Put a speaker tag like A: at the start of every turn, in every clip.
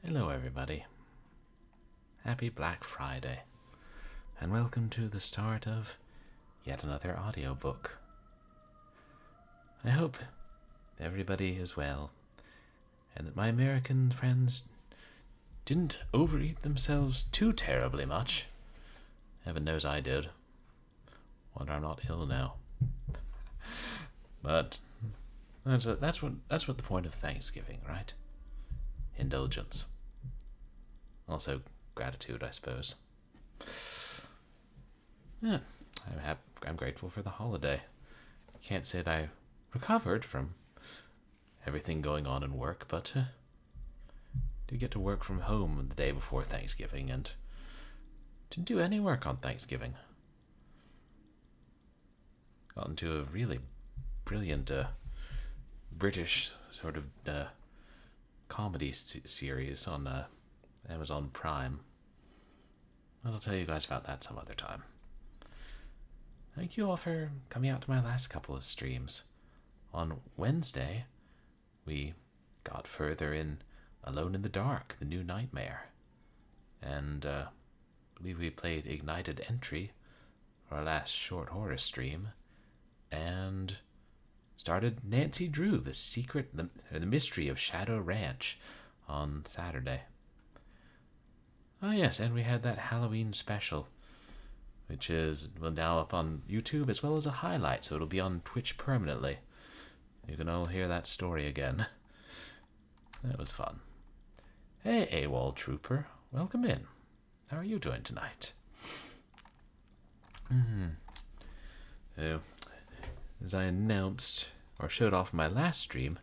A: Hello everybody. Happy Black Friday. And welcome to the start of yet another audiobook. I hope everybody is well, and that my American friends didn't overeat themselves too terribly much. Heaven knows I did. Wonder I'm not ill now. But that's what the point of Thanksgiving, right? Indulgence. Also gratitude, I suppose. Yeah, I'm grateful for the holiday. Can't say that I recovered from everything going on in work, but did get to work from home the day before Thanksgiving and didn't do any work on Thanksgiving. Got into a really brilliant British sort of comedy series on Amazon Prime. I'll tell you guys about that some other time. Thank you all for coming out to my last couple of streams. On Wednesday, we got further in Alone in the Dark, the New Nightmare. And I believe we played Ignited Entry for our last short horror stream. And started Nancy Drew, the mystery of Shadow Ranch on Saturday. Oh yes, and we had that Halloween special, which is now up on YouTube as well as a highlight, so it'll be on Twitch permanently. You can all hear that story again. That was fun. Hey, AWOL Trooper, welcome in. How are you doing tonight? So, as I announced, or showed off in my last stream,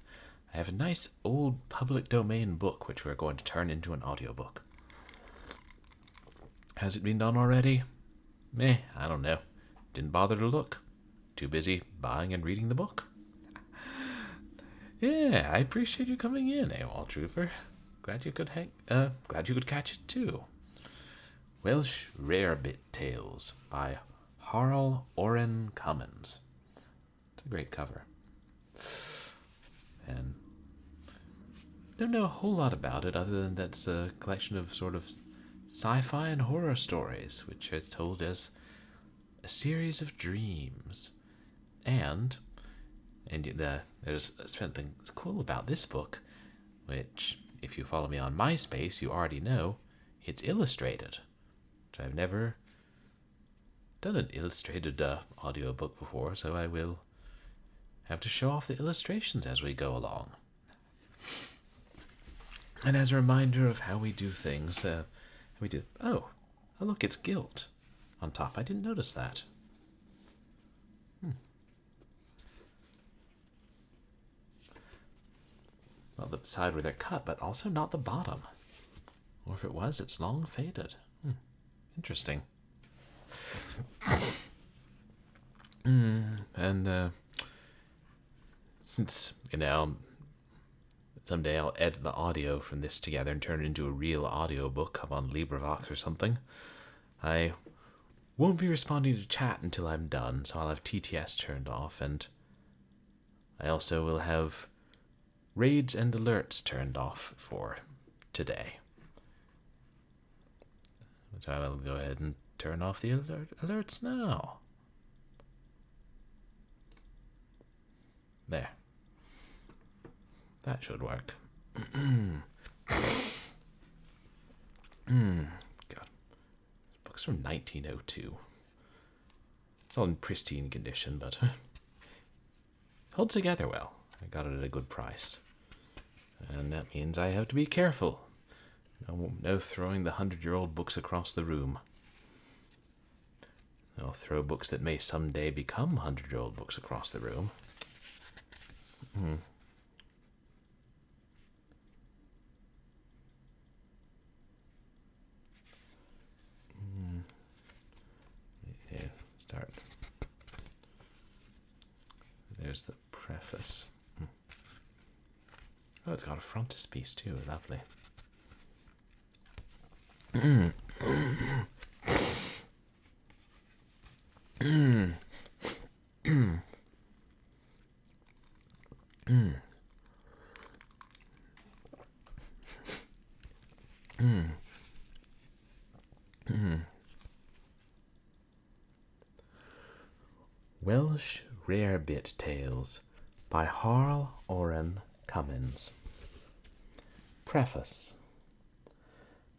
A: I have a nice old public domain book which we're going to turn into an audiobook. Has it been done already? I don't know. Didn't bother to look. Too busy buying and reading the book. Yeah, I appreciate you coming in, AWOL Trooper. Glad you could catch it too. Welsh Rarebit Tales by Harle Oren Cummins. It's a great cover. And don't know a whole lot about it other than that it's a collection of sort of sci-fi and horror stories, which is told as a series of dreams. And there's something cool about this book, which, if you follow me on MySpace, you already know, it's illustrated. Which I've never done an illustrated audiobook before, so I will have to show off the illustrations as we go along. And as a reminder of how we do things, oh, look, it's gilt on top. I didn't notice that. Well, the side where they're cut, but also not the bottom. Or if it was, it's long faded. Interesting. And since, someday I'll edit the audio from this together and turn it into a real audiobook up on LibriVox or something, I won't be responding to chat until I'm done, so I'll have TTS turned off, and I also will have raids and alerts turned off for today. So I will go ahead and turn off the alerts now. There. That should work. God. This book's from 1902. It's all in pristine condition, but holds together well. I got it at a good price. And that means I have to be careful. No throwing the 100-year-old books across the room. I'll throw books that may someday become 100-year-old books across the room. Okay, start. There's the preface. Oh, it's got a frontispiece too. Lovely. Welsh Rarebit Tales by Harle Oren Cummins. Preface.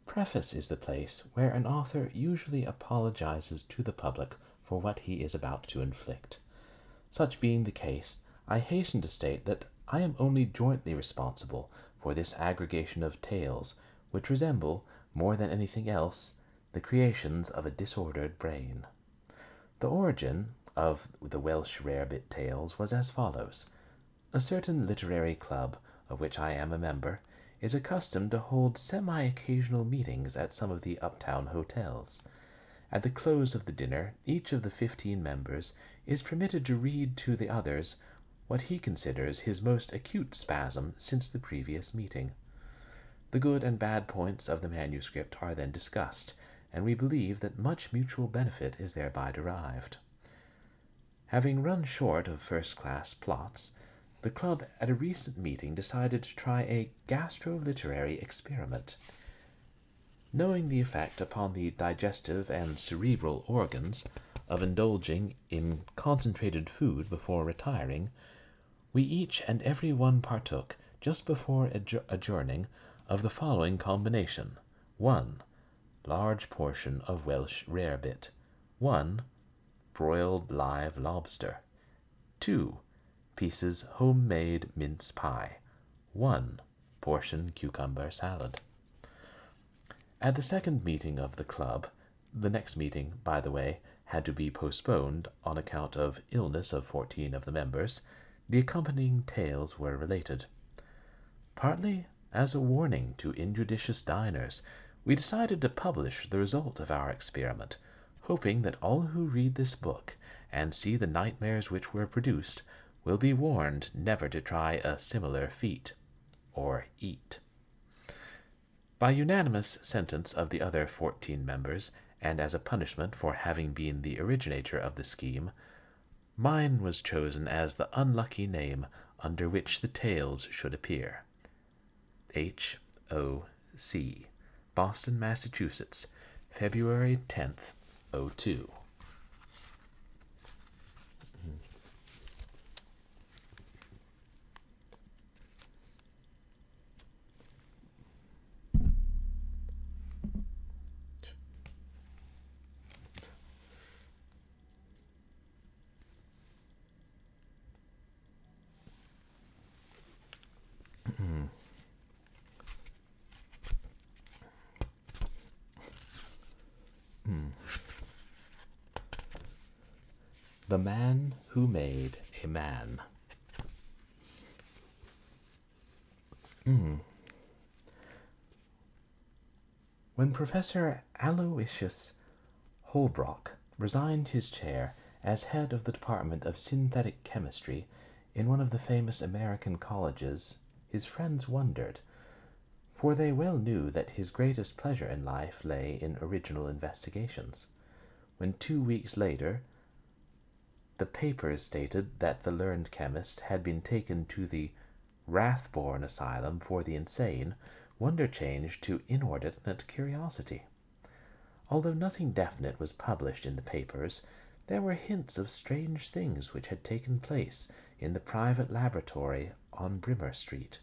A: Preface is the place where an author usually apologizes to the public for what he is about to inflict. Such being the case, I hasten to state that I am only jointly responsible for this aggregation of tales, which resemble, more than anything else, the creations of a disordered brain. The origin of the Welsh Rarebit Tales was as follows. A certain literary club, of which I am a member, is accustomed to hold semi-occasional meetings at some of the uptown hotels. At the close of the dinner, each of the 15 members is permitted to read to the others what he considers his most acute spasm since the previous meeting. The good and bad points of the manuscript are then discussed, and we believe that much mutual benefit is thereby derived. Having run short of first-class plots, the club at a recent meeting decided to try a gastro-literary experiment. Knowing the effect upon the digestive and cerebral organs of indulging in concentrated food before retiring, we each and every one partook, just before adjourning, of the following combination. 1. Large portion of Welsh rarebit. 1. Broiled live lobster. 2. Pieces homemade mince pie. 1. Portion cucumber salad. At the second meeting of the club, the next meeting, by the way, had to be postponed on account of illness of 14 of the members, the accompanying tales were related. Partly as a warning to injudicious diners, we decided to publish the result of our experiment, hoping that all who read this book and see the nightmares which were produced will be warned never to try a similar feat, or eat. By unanimous sentence of the other 14 members, and as a punishment for having been the originator of the scheme, mine was chosen as the unlucky name under which the tales should appear. H.O.C. Boston, Massachusetts, February 10th, 02. The Man Who Made a Man. When Professor Aloysius Holbrook resigned his chair as head of the Department of Synthetic Chemistry in one of the famous American colleges, his friends wondered, for they well knew that his greatest pleasure in life lay in original investigations. When 2 weeks later the papers stated that the learned chemist had been taken to the Rathbone Asylum for the insane, wonder changed to inordinate curiosity. Although nothing definite was published in the papers, there were hints of strange things which had taken place in the private laboratory on Brimmer Street,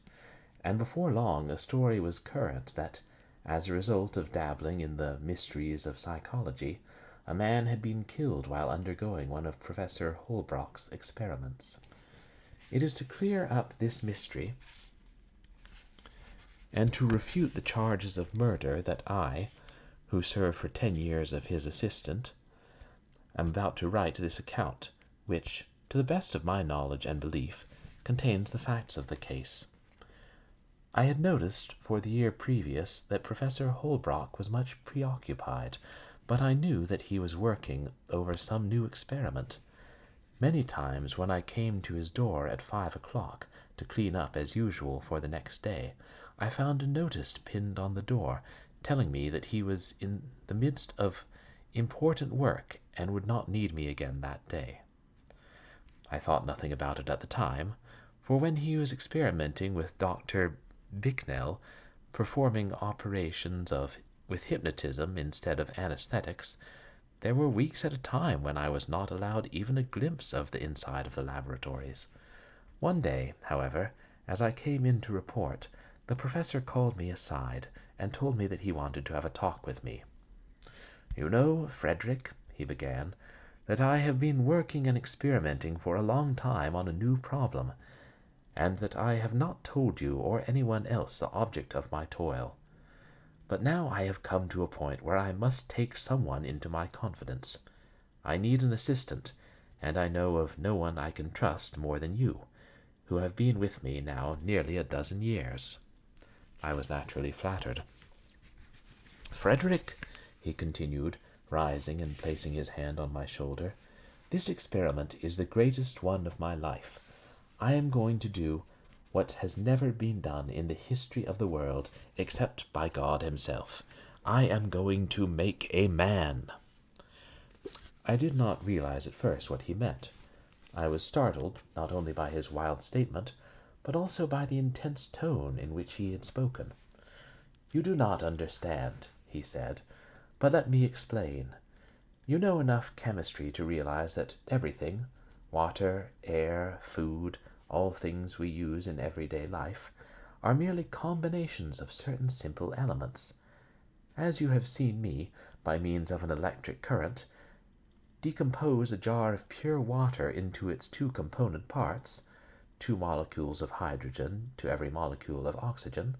A: and before long a story was current that, as a result of dabbling in the mysteries of psychology, a man had been killed while undergoing one of Professor Holbrook's experiments. It is to clear up this mystery and to refute the charges of murder that I, who served for 10 years as his assistant, am about to write this account, which, to the best of my knowledge and belief, contains the facts of the case. I had noticed for the year previous that Professor Holbrook was much preoccupied, but I knew that he was working over some new experiment. Many times when I came to his door at 5 o'clock to clean up as usual for the next day, I found a notice pinned on the door telling me that he was in the midst of important work and would not need me again that day. I thought nothing about it at the time, for when he was experimenting with Dr. Bicknell, performing operations of with hypnotism instead of anesthetics, there were weeks at a time when I was not allowed even a glimpse of the inside of the laboratories. One day, however, as I came in to report, the professor called me aside and told me that he wanted to have a talk with me. "You know, Frederick," he began, "that I have been working and experimenting for a long time on a new problem, and that I have not told you or anyone else the object of my toil. But now I have come to a point where I must take someone into my confidence. I need an assistant, and I know of no one I can trust more than you, who have been with me now nearly a dozen years." I was naturally flattered. "Frederick," he continued, rising and placing his hand on my shoulder, "this experiment is the greatest one of my life. I am going to do what has never been done in the history of the world except by God himself. I am going to make a man." I did not realize at first what he meant. I was startled not only by his wild statement, but also by the intense tone in which he had spoken. "You do not understand," he said, "but let me explain. You know enough chemistry to realize that everything, water, air, food, all things we use in everyday life, are merely combinations of certain simple elements. As you have seen me, by means of an electric current, decompose a jar of pure water into its two component parts, 2 molecules of hydrogen to every molecule of oxygen,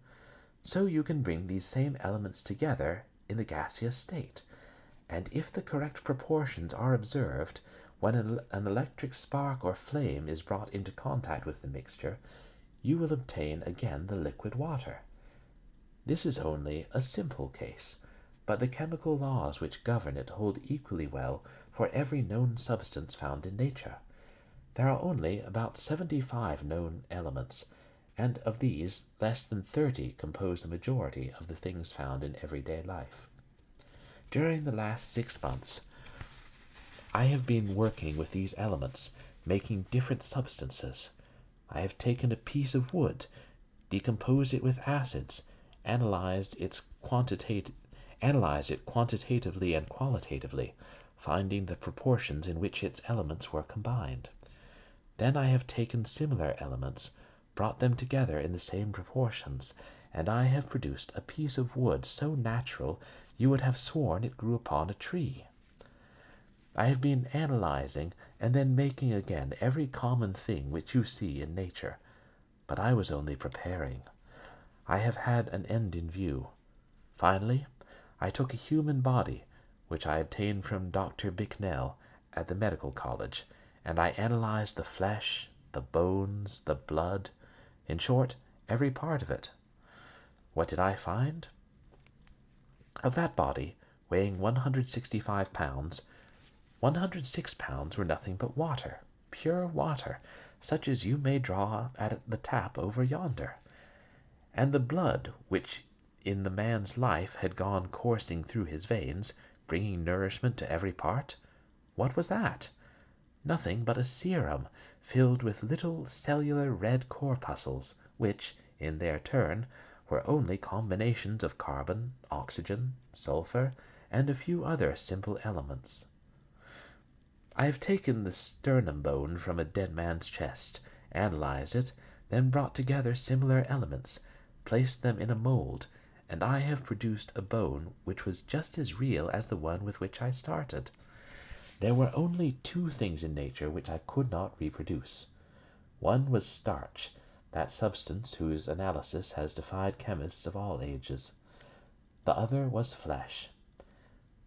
A: so you can bring these same elements together in the gaseous state, and if the correct proportions are observed, when an electric spark or flame is brought into contact with the mixture, you will obtain again the liquid water. This is only a simple case, but the chemical laws which govern it hold equally well for every known substance found in nature. There are only about 75 known elements, and of these less than 30 compose the majority of the things found in everyday life. During the last 6 months, I have been working with these elements, making different substances. I have taken a piece of wood, decomposed it with acids, analyzed it quantitatively and qualitatively, finding the proportions in which its elements were combined. Then I have taken similar elements, brought them together in the same proportions, and I have produced a piece of wood so natural you would have sworn it grew upon a tree. I have been analyzing and then making again every common thing which you see in nature, but I was only preparing. I have had an end in view. Finally, I took a human body, which I obtained from Dr. Bicknell at the medical college, and I analyzed the flesh, the bones, the blood, in short, every part of it. What did I find? Of that body, weighing 165 pounds, 106 pounds were nothing but water, pure water, such as you may draw at the tap over yonder. And the blood, which in the man's life had gone coursing through his veins, bringing nourishment to every part, what was that? Nothing but a serum filled with little cellular red corpuscles, which, in their turn, were only combinations of carbon, oxygen, sulfur, and a few other simple elements. I have taken the sternum bone from a dead man's chest, analyzed it, then brought together similar elements, placed them in a mold, and I have produced a bone which was just as real as the one with which I started. There were only 2 things in nature which I could not reproduce. One was starch, that substance whose analysis has defied chemists of all ages. The other was flesh.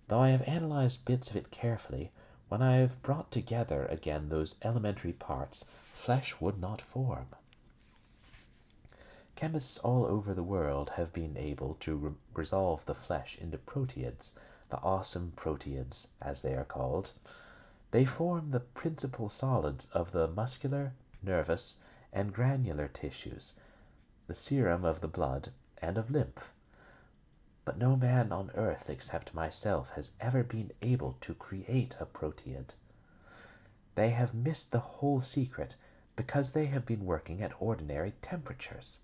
A: Though I have analyzed bits of it carefully, when I have brought together again those elementary parts, flesh would not form. Chemists all over the world have been able to resolve the flesh into proteids, the awesome proteids, as they are called. They form the principal solids of the muscular, nervous, and granular tissues, the serum of the blood and of lymph. But no man on earth except myself has ever been able to create a proteid. They have missed the whole secret because they have been working at ordinary temperatures.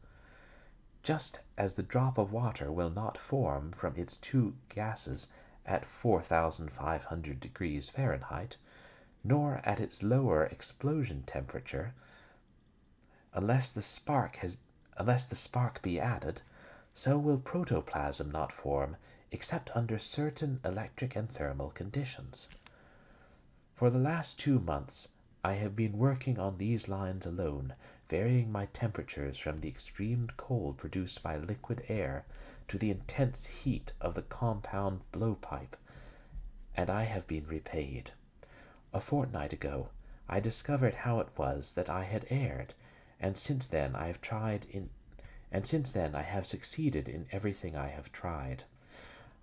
A: just as the drop of water will not form from its two gases at 4,500 degrees Fahrenheit, nor at its lower explosion temperature, unless the spark be added, so will protoplasm not form except under certain electric and thermal conditions. For the last 2 months I have been working on these lines alone, varying my temperatures from the extreme cold produced by liquid air to the intense heat of the compound blowpipe, and I have been repaid. A fortnight ago I discovered how it was that I had erred, and since then I have succeeded in everything I have tried.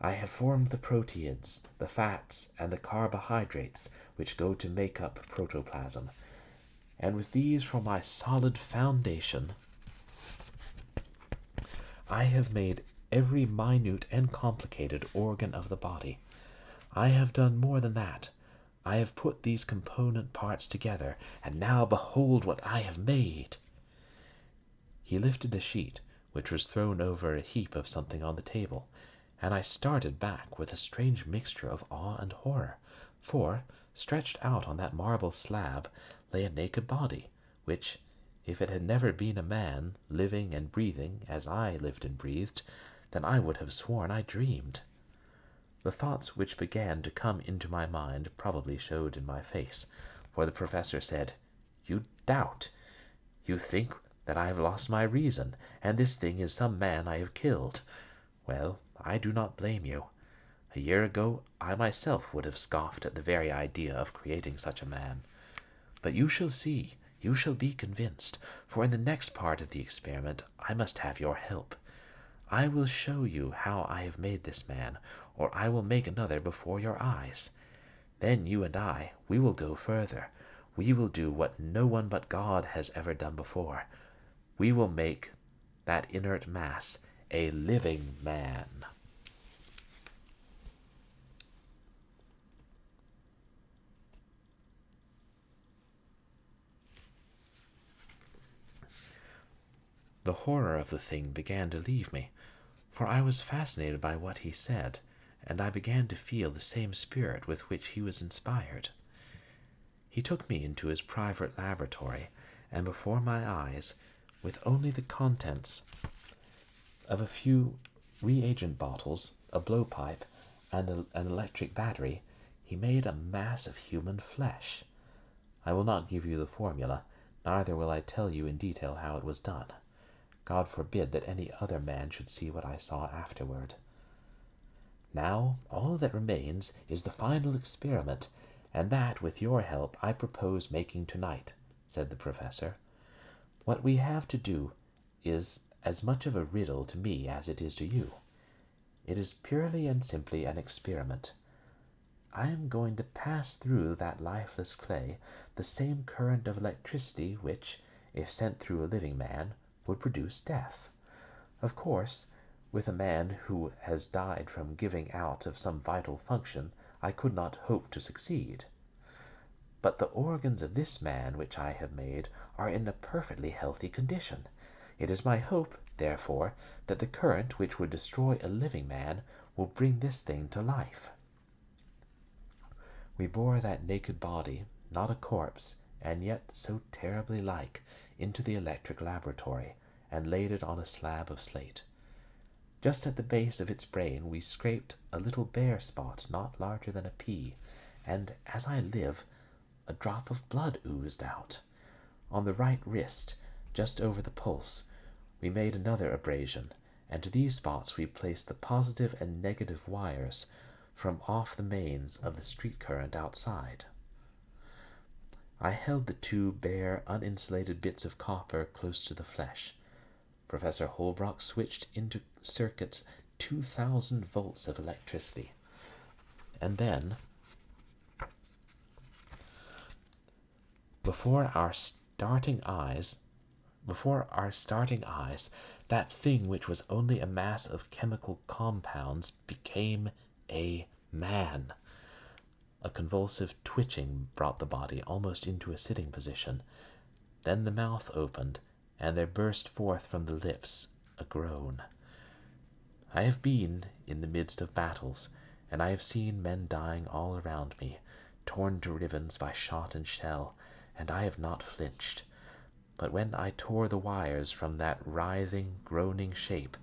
A: I have formed the proteids, the fats, and the carbohydrates which go to make up protoplasm, and with these for my solid foundation, I have made every minute and complicated organ of the body. I have done more than that. I have put these component parts together, and now behold what I have made. He lifted a sheet, which was thrown over a heap of something on the table, and I started back with a strange mixture of awe and horror, for, stretched out on that marble slab, lay a naked body, which, if it had never been a man, living and breathing as I lived and breathed, then I would have sworn I dreamed. The thoughts which began to come into my mind probably showed in my face, for the professor said, "You doubt. You think that I have lost my reason, and this thing is some man I have killed. Well, I do not blame you. A year ago I myself would have scoffed at the very idea of creating such a man. But you shall see, you shall be convinced, for in the next part of the experiment I must have your help. I will show you how I have made this man, or I will make another before your eyes. Then you and I, we will go further. We will do what no one but God has ever done before. We will make that inert mass a living man." The horror of the thing began to leave me, for I was fascinated by what he said, and I began to feel the same spirit with which he was inspired. He took me into his private laboratory, and before my eyes, with only the contents of a few reagent bottles, a blowpipe, and an electric battery, he made a mass of human flesh. I will not give you the formula, neither will I tell you in detail how it was done. God forbid that any other man should see what I saw afterward. Now all that remains is the final experiment, and that, with your help, I propose making tonight," said the professor. "What we have to do is as much of a riddle to me as it is to you. It is purely and simply an experiment. I am going to pass through that lifeless clay the same current of electricity which, if sent through a living man, would produce death. Of course, with a man who has died from giving out of some vital function, I could not hope to succeed. But the organs of this man which I have made are in a perfectly healthy condition. It is my hope, therefore, that the current which would destroy a living man will bring this thing to life." We bore that naked body, not a corpse, and yet so terribly like, into the electric laboratory, and laid it on a slab of slate. Just at the base of its brain we scraped a little bare spot not larger than a pea, and, as I live, a drop of blood oozed out. On the right wrist, just over the pulse, we made another abrasion, and to these spots we placed the positive and negative wires from off the mains of the street current outside. I held the two bare, uninsulated bits of copper close to the flesh. Professor Holbrook switched into circuits 2,000 volts of electricity. And then, before our starting eyes, that thing which was only a mass of chemical compounds became a man. A convulsive twitching brought the body almost into a sitting position. Then the mouth opened, and there burst forth from the lips a groan. I have been in the midst of battles, and I have seen men dying all around me, torn to ribbons by shot and shell, and I have not flinched. But when I tore the wires from that writhing, groaning shape,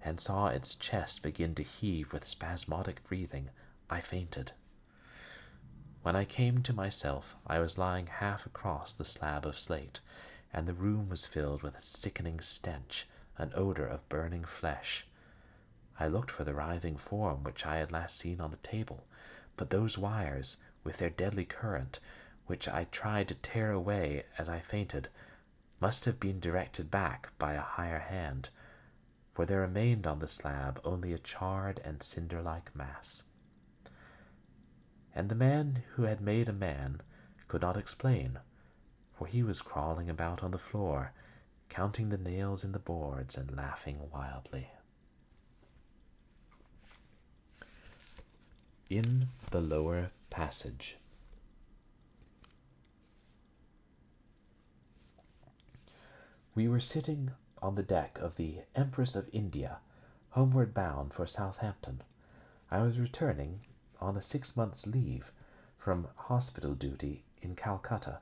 A: and saw its chest begin to heave with spasmodic breathing, I fainted. When I came to myself, I was lying half across the slab of slate, and the room was filled with a sickening stench, an odor of burning flesh. I looked for the writhing form which I had last seen on the table, but those wires, with their deadly current, which I tried to tear away as I fainted, must have been directed back by a higher hand, for there remained on the slab only a charred and cinder-like mass. And the man who had made a man could not explain, for he was crawling about on the floor, counting the nails in the boards and laughing wildly. In the lower passage. We were sitting on the deck of the Empress of India, homeward bound for Southampton. I was returning on a 6 months' leave from hospital duty in Calcutta,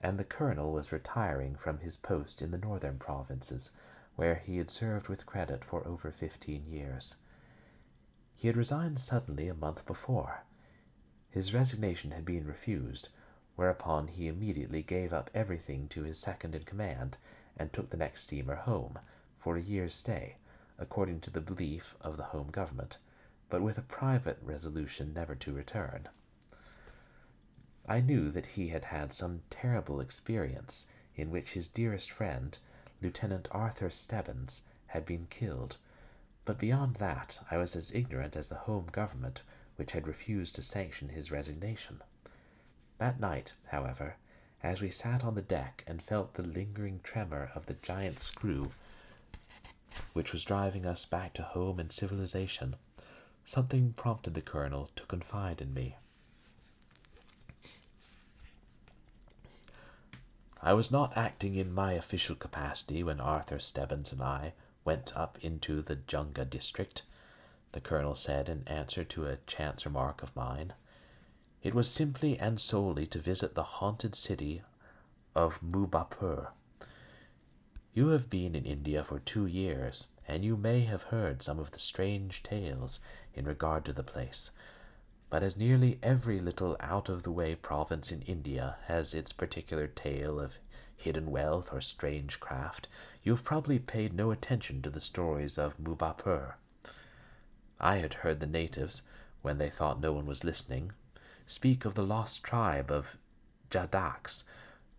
A: and the colonel was retiring from his post in the northern provinces, where he had served with credit for over 15 years. He had resigned suddenly a month before. His resignation had been refused, whereupon he immediately gave up everything to his second-in-command and took the next steamer home for a year's stay, according to the belief of the home government, but with a private resolution never to return. I knew that he had had some terrible experience in which his dearest friend, Lieutenant Arthur Stebbins, had been killed, but beyond that I was as ignorant as the home government, which had refused to sanction his resignation. That night, however, as we sat on the deck and felt the lingering tremor of the giant screw which was driving us back to home and civilization, something prompted the colonel to confide in me. I was not acting in my official capacity when Arthur Stebbins and I went up into the Junga district, the colonel said in answer to a chance remark of mine. It was simply and solely to visit the haunted city of Mubappur. You have been in India for 2 years, and you may have heard some of the strange tales in regard to the place. But as nearly every little out-of-the-way province in India has its particular tale of hidden wealth or strange craft, you have probably paid no attention to the stories of Mubappur. I had heard the natives, when they thought no one was listening, speak of the lost tribe of Jadaks,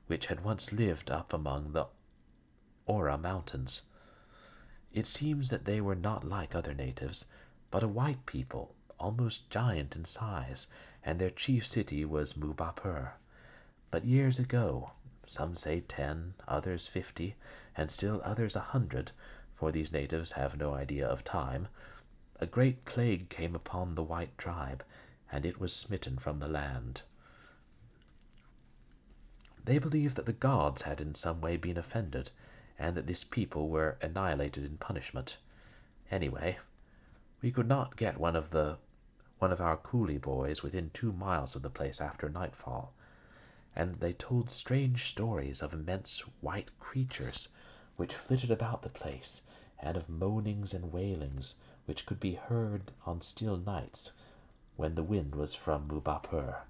A: which had once lived up among the Ora Mountains. It seems that they were not like other natives, but a white people, almost giant in size, and their chief city was Mubappur. But years ago, some say 10, others 50, and still others 100, for these natives have no idea of time, a great plague came upon the white tribe, and it was smitten from the land. They believed that the gods had in some way been offended, and that this people were annihilated in punishment. Anyway, we could not get one of our coolie boys within 2 miles of the place after nightfall, and they told strange stories of immense white creatures which flitted about the place, and of moanings and wailings which could be heard on still nights when the wind was from Mubappur.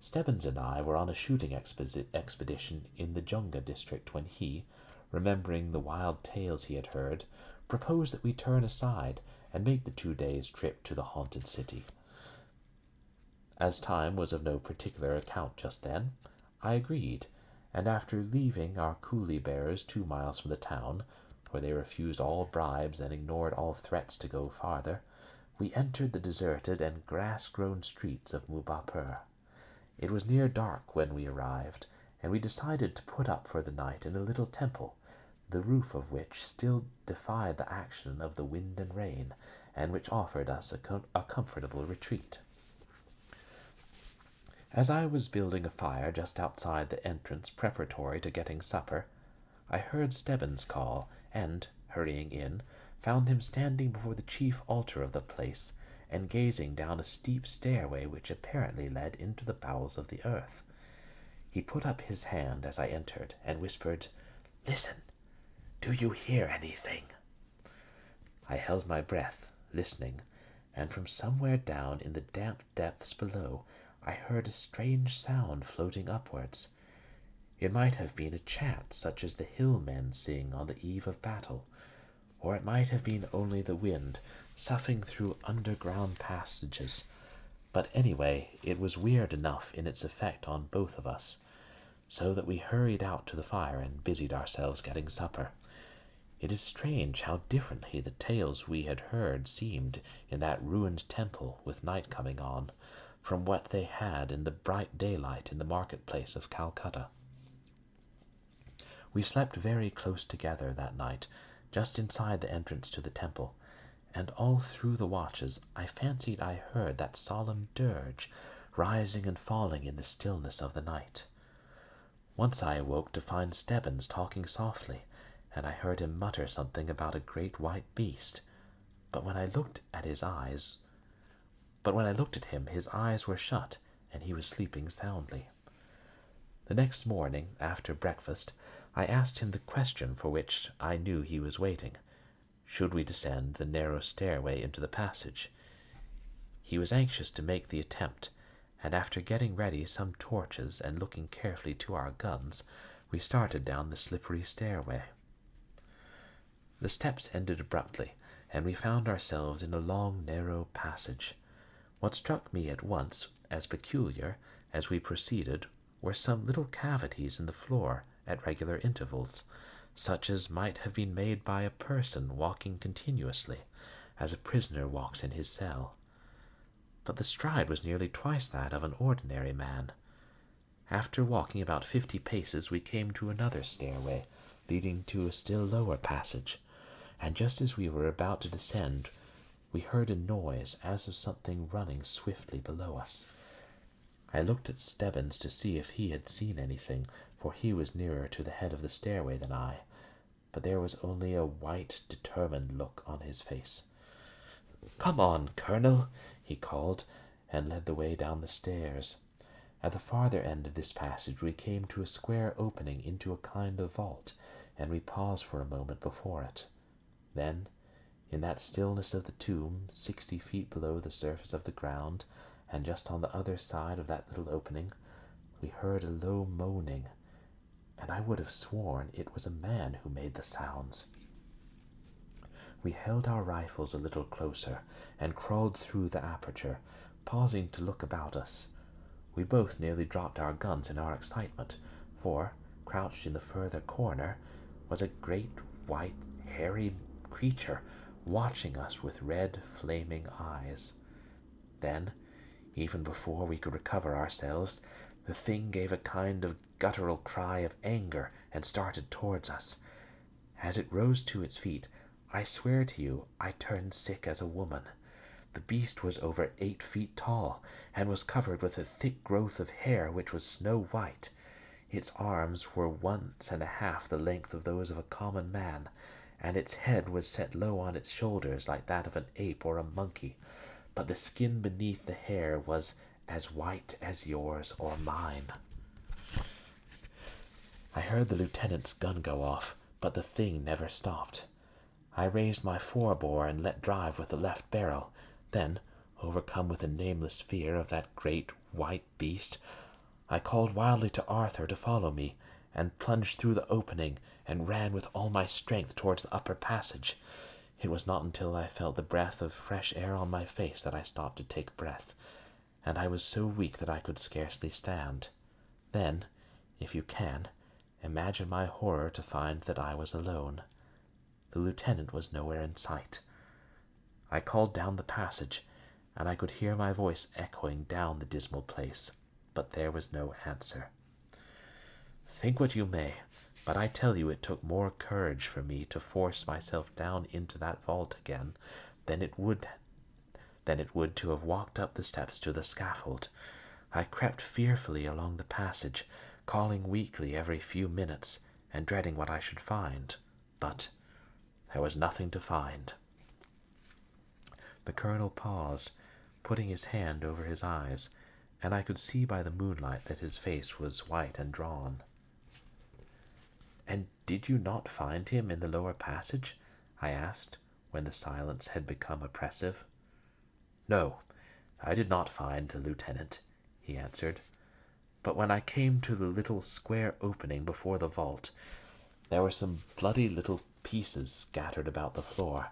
A: Stebbins and I were on a shooting expedition in the Junga district when he, remembering the wild tales he had heard, proposed that we turn aside and make the 2 days' trip to the haunted city. As time was of no particular account just then, I agreed, and after leaving our coolie bearers 2 miles from the town, where they refused all bribes and ignored all threats to go farther, we entered the deserted and grass-grown streets of Mubappur. It was near dark when we arrived, and we decided to put up for the night in a little temple, the roof of which still defied the action of the wind and rain, and which offered us a comfortable retreat. As I was building a fire just outside the entrance preparatory to getting supper, I heard Stebbins call, and, hurrying in, found him standing before the chief altar of the place, and gazing down a steep stairway which apparently led into the bowels of the earth. He put up his hand as I entered, and whispered, "Listen! Do you hear anything?" I held my breath, listening, and from somewhere down in the damp depths below I heard a strange sound floating upwards. It might have been a chant such as the hill men sing on the eve of battle, or it might have been only the wind soughing through underground passages, but anyway it was weird enough in its effect on both of us, so that we hurried out to the fire and busied ourselves getting supper. It is strange how differently the tales we had heard seemed in that ruined temple with night coming on, from what they had in the bright daylight in the marketplace of Calcutta. We slept very close together that night, just inside the entrance to the temple, and all through the watches I fancied I heard that solemn dirge rising and falling in the stillness of the night. Once I awoke to find Stebbins talking softly, and I heard him mutter something about a great white beast, but when I looked at him his eyes were shut, and he was sleeping soundly. The next morning, after breakfast, I asked him the question for which I knew he was waiting. Should we descend the narrow stairway into the passage? He was anxious to make the attempt, and after getting ready some torches and looking carefully to our guns, we started down the slippery stairway. The steps ended abruptly, and we found ourselves in a long, narrow passage. What struck me at once as peculiar as we proceeded were some little cavities in the floor at regular intervals, such as might have been made by a person walking continuously, as a prisoner walks in his cell. But the stride was nearly twice that of an ordinary man. After walking about 50 paces, we came to another stairway, leading to a still lower passage, and just as we were about to descend, we heard a noise as of something running swiftly below us. I looked at Stebbins to see if he had seen anything, for he was nearer to the head of the stairway than I, but there was only a white, determined look on his face. "Come on, Colonel," he called, and led the way down the stairs. At the farther end of this passage we came to a square opening into a kind of vault, and we paused for a moment before it. Then, in that stillness of the tomb, 60 feet below the surface of the ground, and just on the other side of that little opening, we heard a low moaning, and I would have sworn it was a man who made the sounds. We held our rifles a little closer, and crawled through the aperture, pausing to look about us. We both nearly dropped our guns in our excitement, for, crouched in the further corner, was a great, white, hairy creature, watching us with red, flaming eyes. Then, even before we could recover ourselves, the thing gave a kind of guttural cry of anger and started towards us. As it rose to its feet, I swear to you I turned sick as a woman. The beast was over 8 feet tall, and was covered with a thick growth of hair which was snow white. Its arms were 1½ the length of those of a common man, and its head was set low on its shoulders like that of an ape or a monkey, but the skin beneath the hair was as white as yours or mine. I heard the lieutenant's gun go off, but the thing never stopped. I raised my forebore and let drive with the left barrel. Then, overcome with a nameless fear of that great white beast, I called wildly to Arthur to follow me, and plunged through the opening and ran with all my strength towards the upper passage. It was not until I felt the breath of fresh air on my face that I stopped to take breath, and I was so weak that I could scarcely stand. Then, if you can, imagine my horror to find that I was alone. The lieutenant was nowhere in sight. I called down the passage, and I could hear my voice echoing down the dismal place, but there was no answer. Think what you may, but I tell you it took more courage for me to force myself down into that vault again than it would to have walked up the steps to the scaffold. I crept fearfully along the passage, calling weakly every few minutes, and dreading what I should find. But There was nothing to find. The colonel paused, putting his hand over his eyes, and I could see by the moonlight that his face was white and drawn. "And did you not find him in the lower passage?" I asked, when the silence had become oppressive. "No, I did not find the lieutenant," he answered. "But when I came to the little square opening before the vault, there were some bloody little pieces scattered about the floor,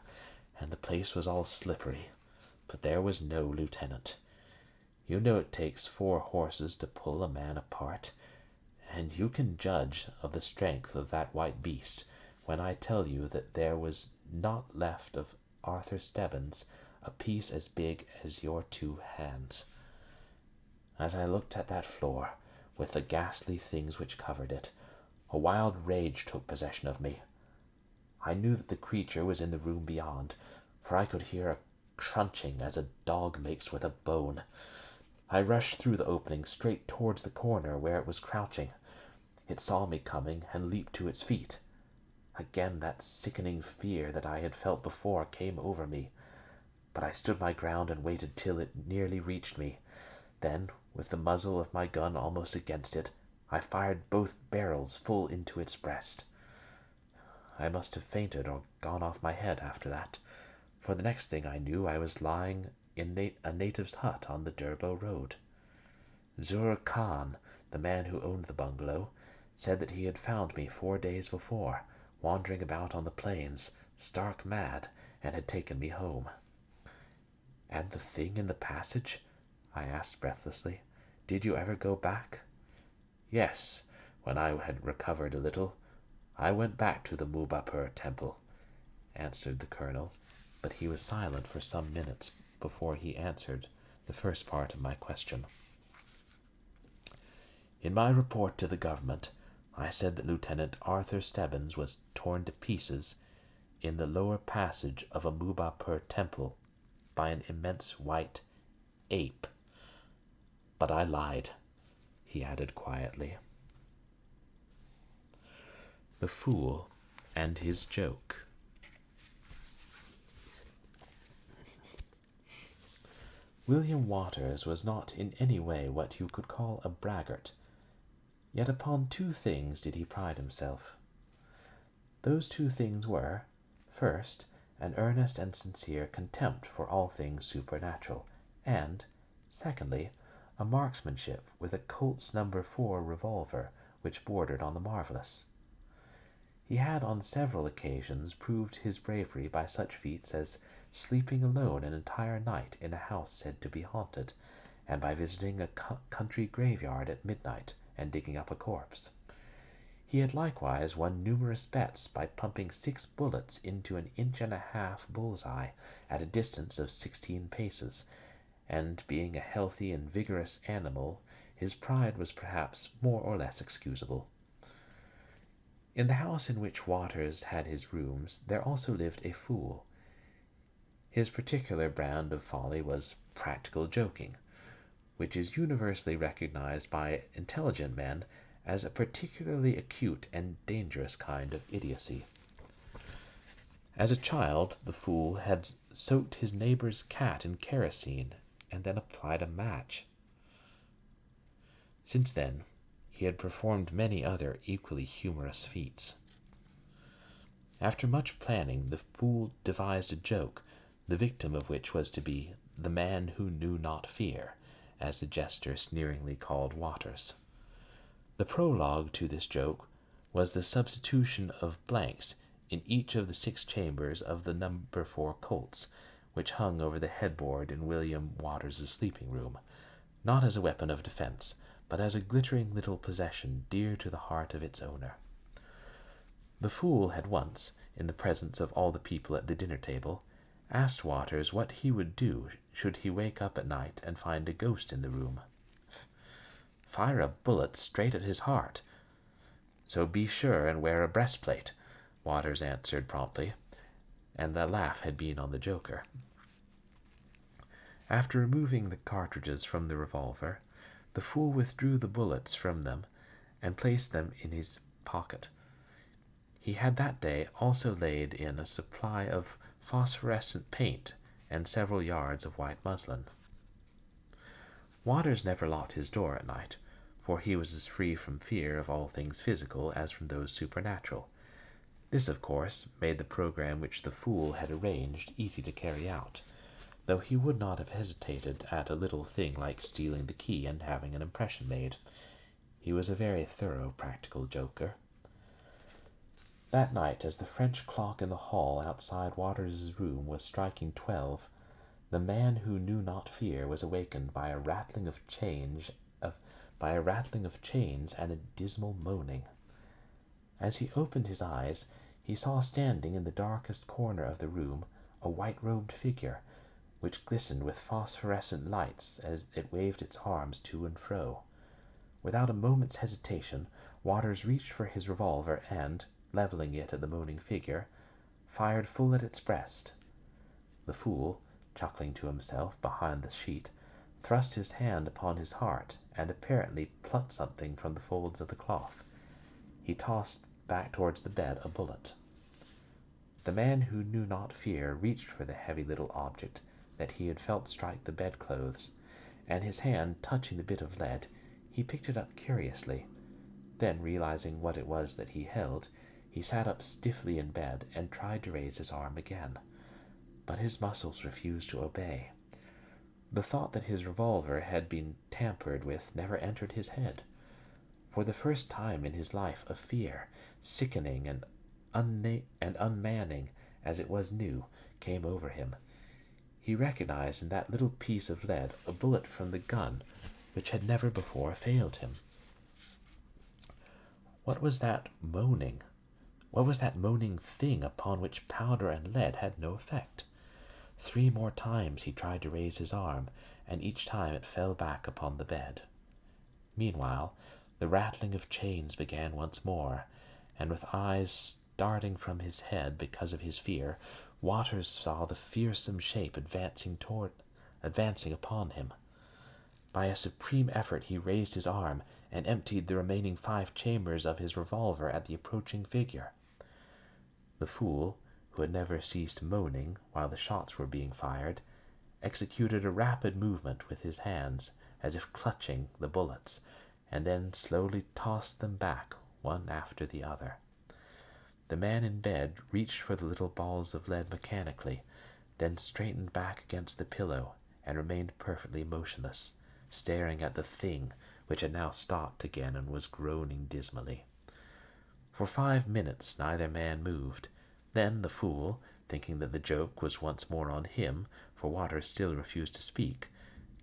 A: and the place was all slippery, but there was no lieutenant. You know it takes 4 horses to pull a man apart, and you can judge of the strength of that white beast when I tell you that there was not left of Arthur Stebbins a piece as big as your 2 hands. As I looked at that floor, with the ghastly things which covered it, a wild rage took possession of me. I knew that the creature was in the room beyond, for I could hear a crunching as a dog makes with a bone. I rushed through the opening straight towards the corner where it was crouching. It saw me coming and leaped to its feet. Again that sickening fear that I had felt before came over me, but I stood my ground and waited till it nearly reached me. Then, with the muzzle of my gun almost against it, I fired both barrels full into its breast. I must have fainted or gone off my head after that, for the next thing I knew I was lying in a native's hut on the Durbo road. Zur Khan, the man who owned the bungalow, said that he had found me 4 days before, wandering about on the plains, stark mad, and had taken me home." "And the thing in the passage?" I asked breathlessly. "Did you ever go back?" "Yes, when I had recovered a little, I went back to the Mubapur temple," answered the colonel, but he was silent for some minutes before he answered the first part of my question. "In my report to the government, I said that Lieutenant Arthur Stebbins was torn to pieces in the lower passage of a Mubapur temple by an immense white ape. But I lied," he added quietly. The Fool and His Joke. William Waters was not in any way what you could call a braggart, yet upon 2 things did he pride himself. Those 2 things were, first, an earnest and sincere contempt for all things supernatural, and, secondly, a marksmanship with a Colt's No. 4 revolver which bordered on the marvelous. He had on several occasions proved his bravery by such feats as sleeping alone an entire night in a house said to be haunted, and by visiting a country graveyard at midnight and digging up a corpse. He had likewise won numerous bets by pumping 6 bullets into an 1.5-inch bull's-eye at a distance of 16 paces, and being a healthy and vigorous animal, his pride was perhaps more or less excusable. In the house in which Waters had his rooms there also lived a fool. His particular brand of folly was practical joking, which is universally recognized by intelligent men as a particularly acute and dangerous kind of idiocy. As a child, the fool had soaked his neighbor's cat in kerosene and then applied a match. Since then, he had performed many other equally humorous feats. After much planning, the fool devised a joke, the victim of which was to be the man who knew not fear, as the jester sneeringly called Waters. The prologue to this joke was the substitution of blanks in each of the 6 chambers of the No. 4 Colts, which hung over the headboard in William Waters' sleeping room, not as a weapon of defense, but as a glittering little possession dear to the heart of its owner. The fool had once, in the presence of all the people at the dinner table, asked Waters what he would do should he wake up at night and find a ghost in the room. "Fire a bullet straight at his heart. So be sure and wear a breastplate," Waters answered promptly, and the laugh had been on the joker. After removing the cartridges from the revolver, the fool withdrew the bullets from them and placed them in his pocket. He had that day also laid in a supply of phosphorescent paint and several yards of white muslin. Waters never locked his door at night, for he was as free from fear of all things physical as from those supernatural. This, of course, made the program which the fool had arranged easy to carry out, though he would not have hesitated at a little thing like stealing the key and having an impression made. He was a very thorough practical joker. That night, as the French clock in the hall outside Waters's room was striking 12, the man who knew not fear was awakened by a rattling of chains and a dismal moaning. As he opened his eyes, he saw standing in the darkest corner of the room a white-robed figure, which glistened with phosphorescent lights as it waved its arms to and fro. Without a moment's hesitation, Waters reached for his revolver and, leveling it at the moaning figure, fired full at its breast. The fool, chuckling to himself behind the sheet, thrust his hand upon his heart and apparently plucked something from the folds of the cloth. He tossed back towards the bed a bullet. The man who knew not fear reached for the heavy little object that he had felt strike the bedclothes, and his hand touching the bit of lead, he picked it up curiously. Then, realizing what it was that he held, he sat up stiffly in bed and tried to raise his arm again, but his muscles refused to obey. The thought that his revolver had been tampered with never entered his head. For the first time in his life a fear, sickening and unmanning as it was new, came over him. He recognized in that little piece of lead a bullet from the gun which had never before failed him. What was that moaning? What was that moaning thing upon which powder and lead had no effect? 3 more times he tried to raise his arm, and each time it fell back upon the bed. Meanwhile, the rattling of chains began once more, and with eyes starting from his head because of his fear, Waters saw the fearsome shape advancing upon him. By a supreme effort he raised his arm and emptied the remaining 5 chambers of his revolver at the approaching figure. The fool, who had never ceased moaning while the shots were being fired, executed a rapid movement with his hands, as if clutching the bullets, and then slowly tossed them back one after the other. The man in bed reached for the little balls of lead mechanically, then straightened back against the pillow and remained perfectly motionless, staring at the thing which had now stopped again and was groaning dismally. For 5 minutes neither man moved. Then the fool, thinking that the joke was once more on him, for Waters still refused to speak,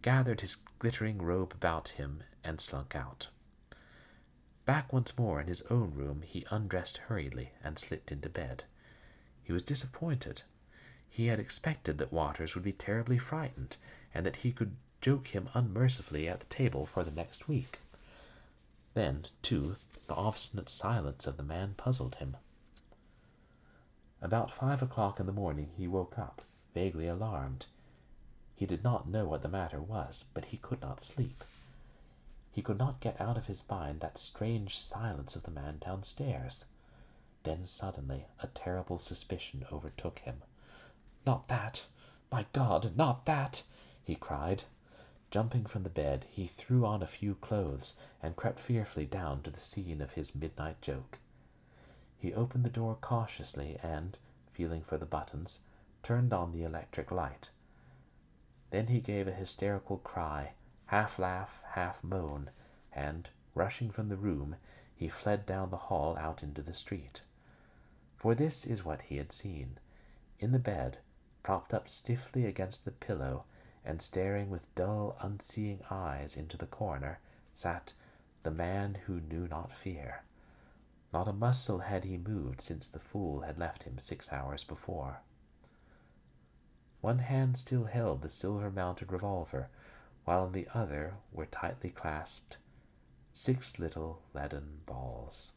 A: gathered his glittering robe about him and slunk out. Back once more in his own room, he undressed hurriedly and slipped into bed. He was disappointed. He had expected that Waters would be terribly frightened, and that he could joke him unmercifully at the table for the next week. Then, too, the obstinate silence of the man puzzled him. About 5 o'clock in the morning he woke up, vaguely alarmed. He did not know what the matter was, but he could not sleep. He could not get out of his mind that strange silence of the man downstairs. Then suddenly a terrible suspicion overtook him. "Not that! My God, not that!" he cried. Jumping from the bed, he threw on a few clothes and crept fearfully down to the scene of his midnight joke. He opened the door cautiously and, feeling for the buttons, turned on the electric light. Then he gave a hysterical cry, half laugh, half moan, and, rushing from the room, he fled down the hall out into the street. For this is what he had seen. In the bed, propped up stiffly against the pillow, and staring with dull, unseeing eyes into the corner, sat the man who knew not fear. Not a muscle had he moved since the fool had left him 6 hours before. One hand still held the silver-mounted revolver, while in the other were tightly clasped 6 little leaden balls.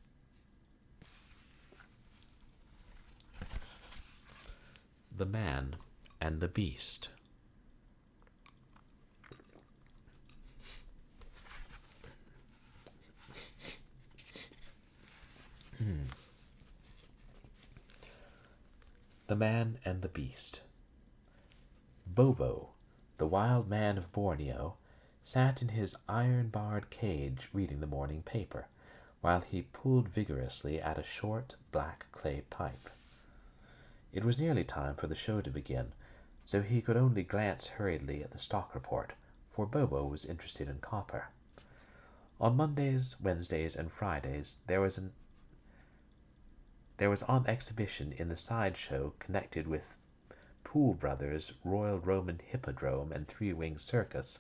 A: The Man and the Beast. The Man and the Beast. Bobo, the wild man of Borneo, sat in his iron-barred cage reading the morning paper, while he pulled vigorously at a short, black clay pipe. It was nearly time for the show to begin, so he could only glance hurriedly at the stock report, for Bobo was interested in copper. On Mondays, Wednesdays, and Fridays there was on exhibition in the sideshow connected with Poole Brothers' Royal Roman Hippodrome and Three-Winged Circus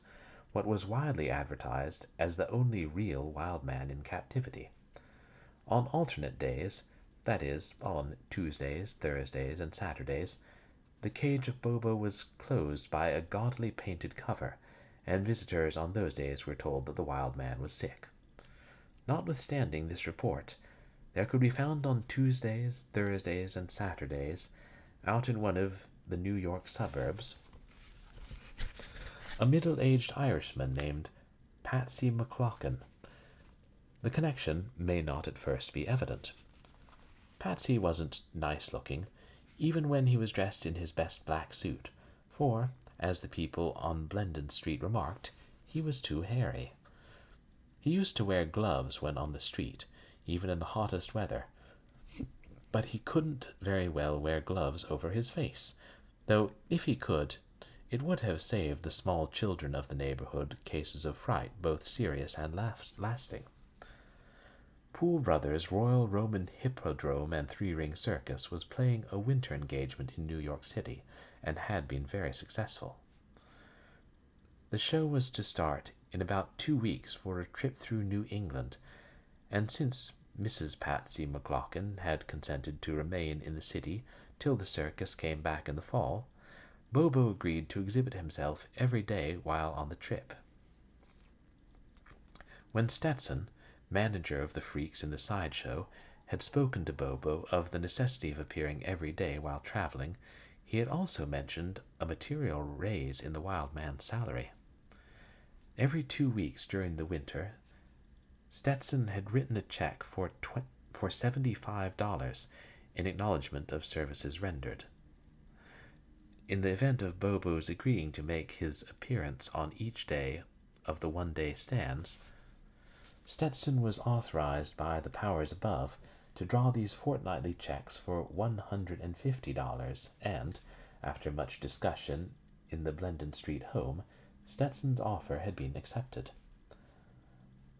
A: what was widely advertised as the only real wild man in captivity. On alternate days, that is, on Tuesdays, Thursdays, and Saturdays, the cage of Bobo was closed by a gaudily painted cover, and visitors on those days were told that the wild man was sick. Notwithstanding this report, there could be found on Tuesdays, Thursdays, and Saturdays, out in one of the New York suburbs, a middle-aged Irishman named Patsy McLaughlin. The connection may not at first be evident. Patsy wasn't nice-looking, even when he was dressed in his best black suit, for, as the people on Blendon Street remarked, he was too hairy. He used to wear gloves when on the street, even in the hottest weather, but he couldn't very well wear gloves over his face, though if he could, it would have saved the small children of the neighborhood cases of fright, both serious and lasting. Poole Brothers' Royal Roman Hippodrome and Three-Ring Circus was playing a winter engagement in New York City, and had been very successful. The show was to start in about 2 weeks for a trip through New England, and since Mrs. Patsy McLaughlin had consented to remain in the city till the circus came back in the fall, Bobo agreed to exhibit himself every day while on the trip. When Stetson, manager of the freaks in the sideshow, had spoken to Bobo of the necessity of appearing every day while traveling, he had also mentioned a material raise in the wild man's salary. Every 2 weeks during the winter, Stetson had written a check for $75 in acknowledgment of services rendered. In the event of Bobo's agreeing to make his appearance on each day of the one-day stands, Stetson was authorized by the powers above to draw these fortnightly checks for $150, and, after much discussion in the Blendon Street home, Stetson's offer had been accepted.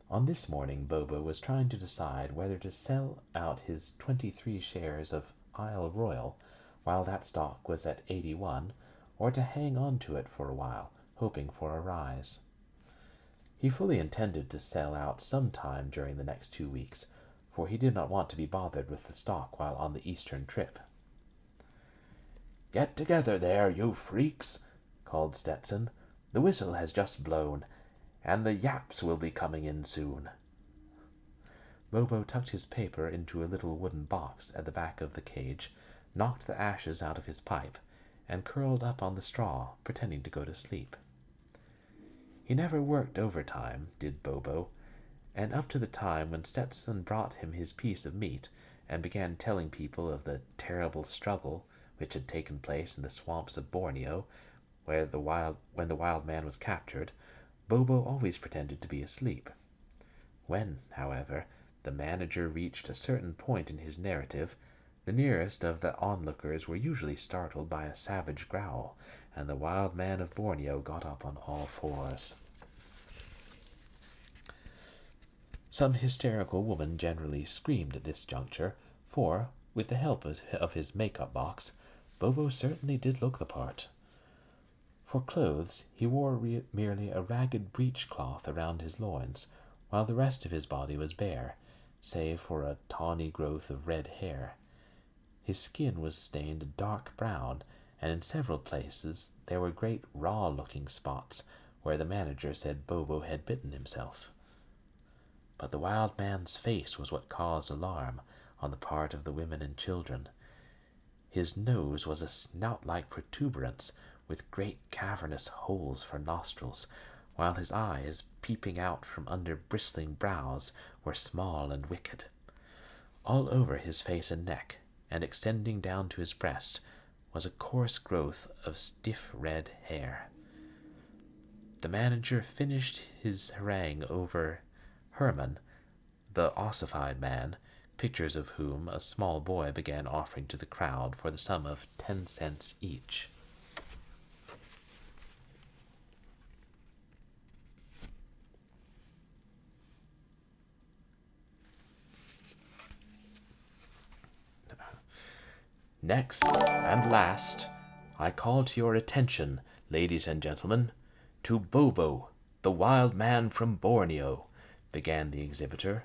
A: On this morning Bobo was trying to decide whether to sell out his 23 shares of Isle Royal while that stock was at 81, or to hang on to it for a while, hoping for a rise. He fully intended to sell out some time during the next 2 weeks, for he did not want to be bothered with the stock while on the eastern trip. "Get together there, you freaks," called Stetson. "The whistle has just blown, and the yaps will be coming in soon." Bobo tucked his paper into a little wooden box at the back of the cage, knocked the ashes out of his pipe, and curled up on the straw, pretending to go to sleep. He never worked overtime, did Bobo, and up to the time when Stetson brought him his piece of meat and began telling people of the terrible struggle which had taken place in the swamps of Borneo, when the wild man was captured, Bobo always pretended to be asleep. When, however, the manager reached a certain point in his narrative, the nearest of the onlookers were usually startled by a savage growl, and the wild man of Borneo got up on all fours. Some hysterical woman generally screamed at this juncture, for, with the help of his make-up box, Bobo certainly did look the part. For clothes, he wore merely a ragged breech-cloth around his loins, while the rest of his body was bare, save for a tawny growth of red hair. His skin was stained a dark brown, and in several places there were great raw-looking spots where the manager said Bobo had bitten himself. But the wild man's face was what caused alarm on the part of the women and children. His nose was a snout-like protuberance with great cavernous holes for nostrils, while his eyes, peeping out from under bristling brows, were small and wicked. All over his face and neck, and extending down to his breast, was a coarse growth of stiff red hair. The manager finished his harangue over Herman, the ossified man, pictures of whom a small boy began offering to the crowd for the sum of 10 cents each. Next and last, I call to your attention, ladies and gentlemen, to Bobo, the wild man from Borneo, began the exhibitor.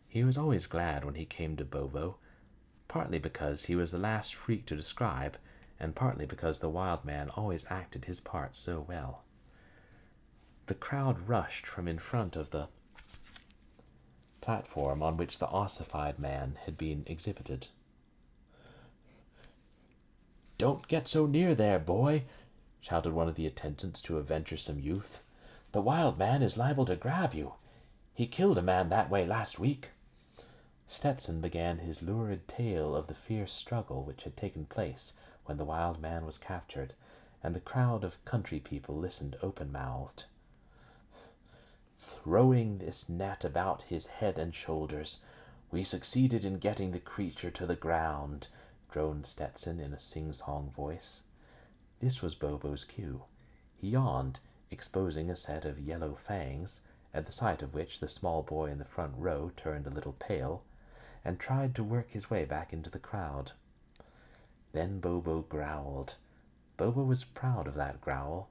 A: He was always glad when he came to Bobo, partly because he was the last freak to describe, and partly because the wild man always acted his part so well. The crowd rushed from in front of the platform on which the ossified man had been exhibited. "Don't get so near there, boy," shouted one of the attendants to a venturesome youth. "The wild man is liable to grab you. He killed a man that way last week." Stetson began his lurid tale of the fierce struggle which had taken place when the wild man was captured, and the crowd of country people listened open-mouthed. "Throwing this net about his head and shoulders, we succeeded in getting the creature to the ground," droned Stetson in a sing-song voice. This was Bobo's cue. He yawned, exposing a set of yellow fangs, at the sight of which the small boy in the front row turned a little pale, and tried to work his way back into the crowd. Then Bobo growled. Bobo was proud of that growl.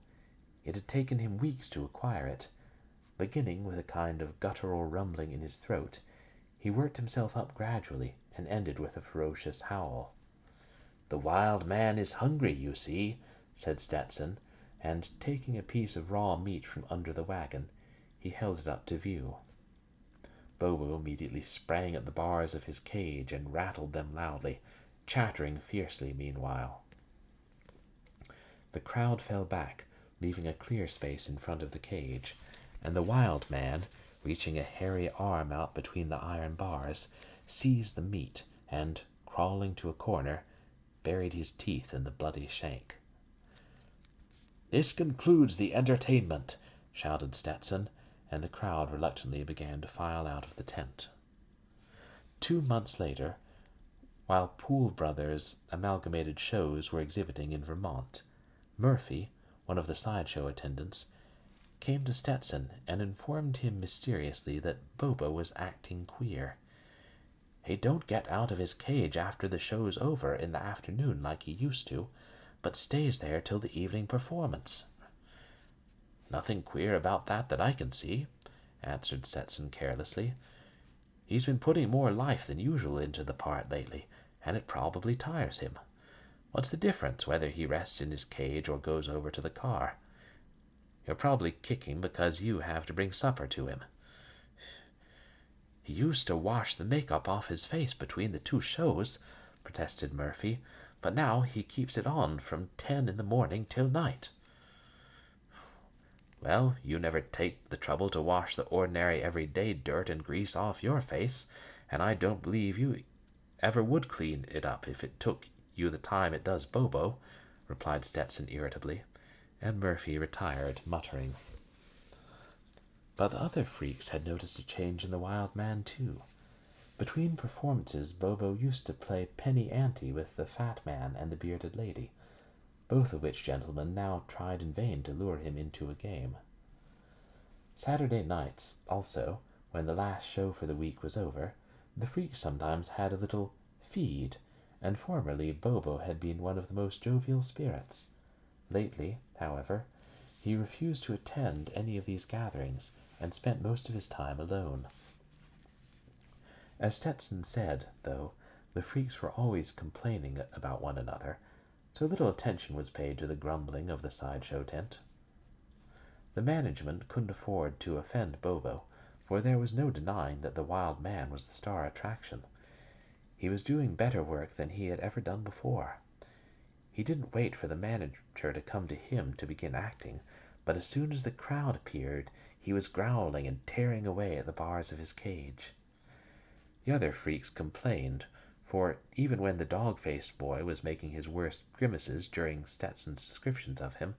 A: It had taken him weeks to acquire it. Beginning with a kind of guttural rumbling in his throat, he worked himself up gradually and ended with a ferocious howl. "The wild man is hungry, you see," said Stetson, and taking a piece of raw meat from under the wagon, he held it up to view. Bobo immediately sprang at the bars of his cage and rattled them loudly, chattering fiercely meanwhile. The crowd fell back, leaving a clear space in front of the cage, and the wild man, reaching a hairy arm out between the iron bars, seized the meat and, crawling to a corner, buried his teeth in the bloody shank. "This concludes the entertainment," shouted Stetson, and the crowd reluctantly began to file out of the tent. 2 months later, while Poole Brothers' amalgamated shows were exhibiting in Vermont, Murphy, one of the sideshow attendants, came to Stetson and informed him mysteriously that Bobo was acting queer. "He don't get out of his cage after the show's over in the afternoon like he used to, but stays there till the evening performance." "Nothing queer about that I can see," answered Stetson carelessly. "He's been putting more life than usual into the part lately, and it probably tires him. What's the difference whether he rests in his cage or goes over to the car? You're probably kicking because you have to bring supper to him." "He used to wash the makeup off his face between the 2 shows," protested Murphy, "but now he keeps it on from 10 in the morning till night." "Well, you never take the trouble to wash the ordinary everyday dirt and grease off your face, and I don't believe you ever would clean it up if it took you the time it does Bobo," replied Stetson irritably, and Murphy retired, muttering. But the other freaks had noticed a change in the wild man, too. Between performances, Bobo used to play penny ante with the fat man and the bearded lady, both of which gentlemen now tried in vain to lure him into a game. Saturday nights, also, when the last show for the week was over, the freaks sometimes had a little feed, and formerly Bobo had been one of the most jovial spirits. Lately, however, he refused to attend any of these gatherings, and spent most of his time alone. As Stetson said, though, the freaks were always complaining about one another, so little attention was paid to the grumbling of the sideshow tent. The management couldn't afford to offend Bobo, for there was no denying that the wild man was the star attraction. He was doing better work than he had ever done before. He didn't wait for the manager to come to him to begin acting, but as soon as the crowd appeared, he was growling and tearing away at the bars of his cage. The other freaks complained, for even when the dog-faced boy was making his worst grimaces during Stetson's descriptions of him,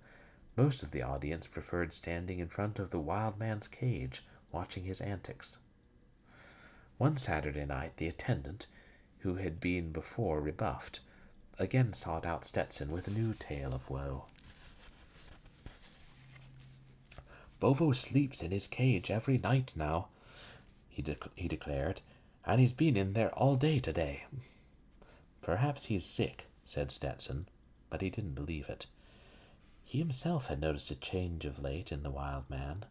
A: most of the audience preferred standing in front of the wild man's cage, watching his antics. One Saturday night, the attendant, who had been before rebuffed, again sought out Stetson with a new tale of woe. "Bobo sleeps in his cage every night now," he declared, "and he's been in there all day today." "Perhaps he's sick," said Stetson, but he didn't believe it. He himself had noticed a change of late in the wild man.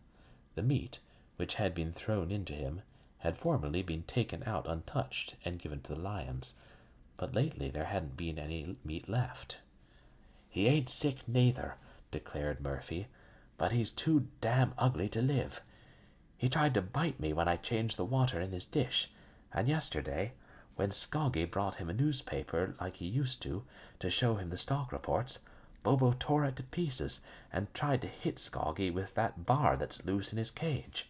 A: The meat, which had been thrown into him, had formerly been taken out untouched and given to the lions, but lately there hadn't been any meat left. "He ain't sick neither," declared Murphy, "but he's too damn ugly to live. He tried to bite me when I changed the water in his dish, and yesterday, when Skoggy brought him a newspaper like he used to show him the stock reports, Bobo tore it to pieces and tried to hit Skoggy with that bar that's loose in his cage."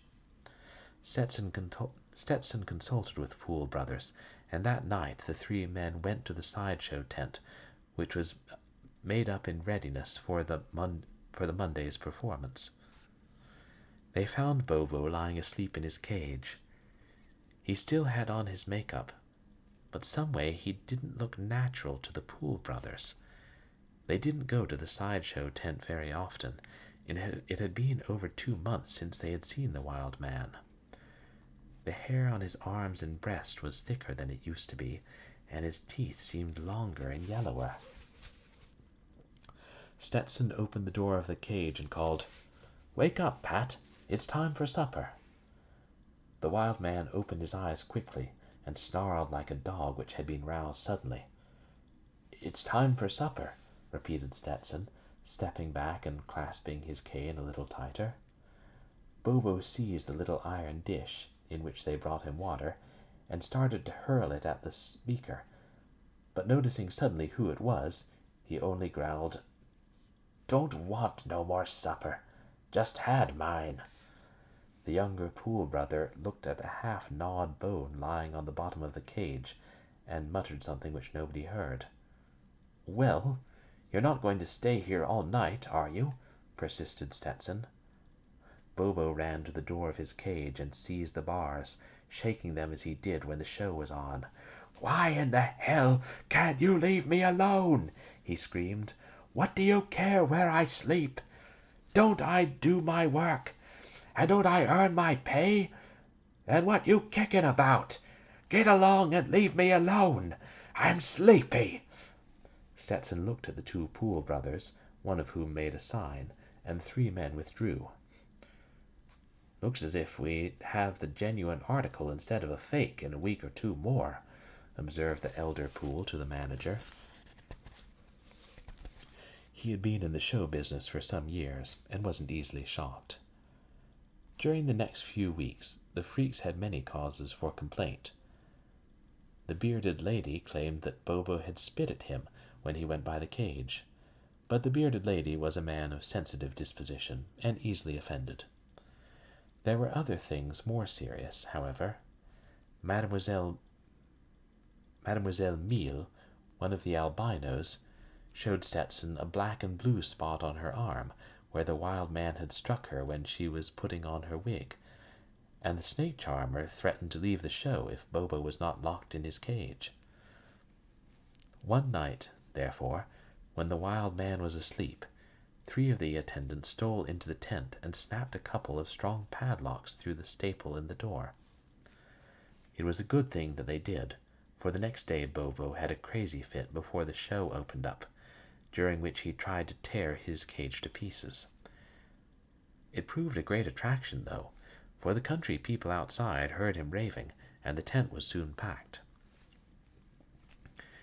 A: Stetson consulted with Poole Brothers, and that night the three men went to the sideshow tent, which was made up in readiness for the Monday's performance. They found Bobo lying asleep in his cage. He still had on his makeup, but someway he didn't look natural to the Poole Brothers. They didn't go to the sideshow tent very often. It had been over 2 months since they had seen the wild man. The hair on his arms and breast was thicker than it used to be, and his teeth seemed longer and yellower. Stetson opened the door of the cage and called, "Wake up, Pat. It's time for supper." The wild man opened his eyes quickly and snarled like a dog which had been roused suddenly. "It's time for supper," repeated Stetson, stepping back and clasping his cane a little tighter. Bobo seized the little iron dish in which they brought him water and started to hurl it at the speaker, but noticing suddenly who it was, he only growled, "Don't want no more supper. Just had mine." The younger Poole brother looked at a half-gnawed bone lying on the bottom of the cage and muttered something which nobody heard. "Well, you're not going to stay here all night, are you?" persisted Stetson. Bobo ran to the door of his cage and seized the bars, shaking them as he did when the show was on. "Why in the hell can't you leave me alone?" he screamed. "What do you care where I sleep? Don't I do my work? And don't I earn my pay? And what you kicking about? Get along and leave me alone. I'm sleepy." Stetson looked at the 2 Poole brothers, one of whom made a sign, and the 3 men withdrew. "Looks as if we'd have the genuine article instead of a fake in a week or 2 more," observed the elder Poole to the manager. He had been in the show business for some years and wasn't easily shocked. During the next few weeks, the freaks had many causes for complaint. The bearded lady claimed that Bobo had spit at him when he went by the cage, but the bearded lady was a man of sensitive disposition and easily offended. There were other things more serious, however. Mademoiselle Mille, one of the albinos, showed Stetson a black and blue spot on her arm where the wild man had struck her when she was putting on her wig, and the snake charmer threatened to leave the show if Bobo was not locked in his cage. One night, therefore, when the wild man was asleep, 3 of the attendants stole into the tent and snapped a couple of strong padlocks through the staple in the door. It was a good thing that they did, for the next day Bobo had a crazy fit before the show opened up, during which he tried to tear his cage to pieces. It proved a great attraction, though, for the country people outside heard him raving, and the tent was soon packed.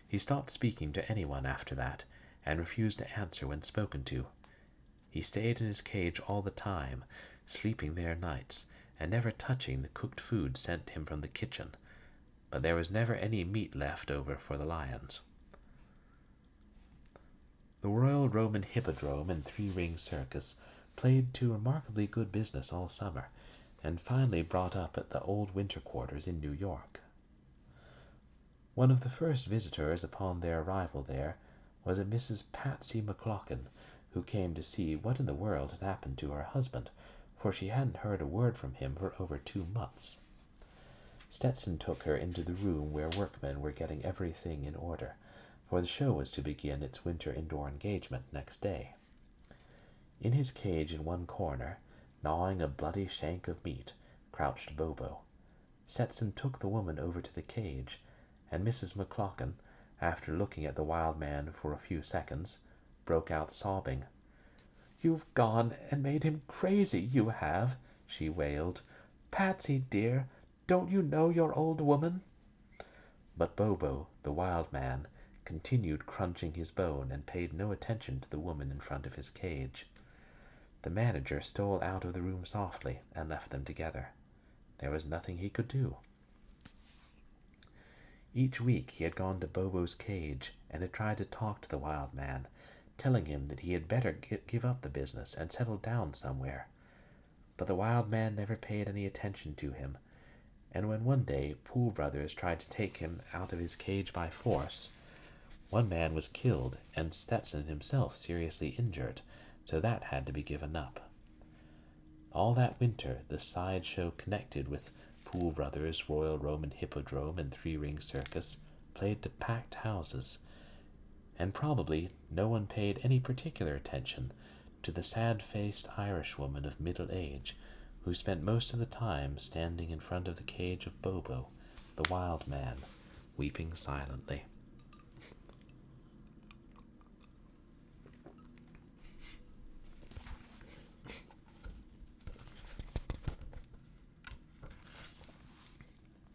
A: He stopped speaking to anyone after that, and refused to answer when spoken to. He stayed in his cage all the time, sleeping there nights, and never touching the cooked food sent him from the kitchen, but there was never any meat left over for the lions. The Royal Roman Hippodrome and 3-ring circus played to remarkably good business all summer, and finally brought up at the old winter quarters in New York. One of the first visitors upon their arrival there was a Mrs. Patsy McLaughlin, who came to see what in the world had happened to her husband, for she hadn't heard a word from him for over 2 months. Stetson took her into the room where workmen were getting everything in order, for the show was to begin its winter indoor engagement next day. In his cage in one corner, gnawing a bloody shank of meat, crouched Bobo. Stetson took the woman over to the cage, and Mrs. McLaughlin, after looking at the wild man for a few seconds, broke out sobbing. "You've gone and made him crazy, you have," she wailed. "Patsy, dear, don't you know your old woman?" But Bobo, the wild man, continued crunching his bone and paid no attention to the woman in front of his cage. The manager stole out of the room softly and left them together. There was nothing he could do. Each week he had gone to Bobo's cage and had tried to talk to the wild man, telling him that he had better give up the business and settle down somewhere. But the wild man never paid any attention to him, and when one day Poole brothers tried to take him out of his cage by force, one man was killed and Stetson himself seriously injured, so that had to be given up. All that winter the sideshow connected with Poole Brothers' Royal Roman Hippodrome and Three-Ring Circus played to packed houses, and probably no one paid any particular attention to the sad-faced Irishwoman of middle age who spent most of the time standing in front of the cage of Bobo, the wild man, weeping silently.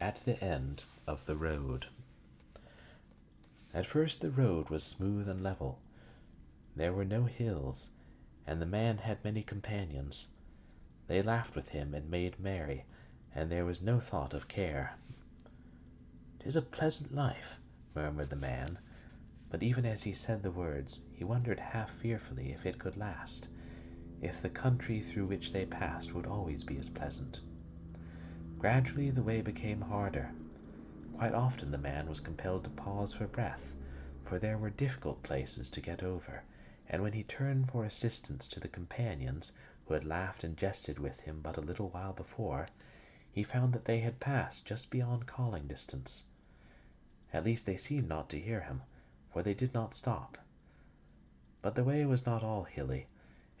A: At the end of the road. At first the road was smooth and level. There were no hills, and the man had many companions. They laughed with him and made merry, and there was no thought of care. "'Tis a pleasant life," murmured the man, but even as he said the words, he wondered half fearfully if it could last, if the country through which they passed would always be as pleasant. Gradually the way became harder. Quite often the man was compelled to pause for breath, for there were difficult places to get over, and when he turned for assistance to the companions who had laughed and jested with him but a little while before, he found that they had passed just beyond calling distance. At least they seemed not to hear him, for they did not stop. But the way was not all hilly,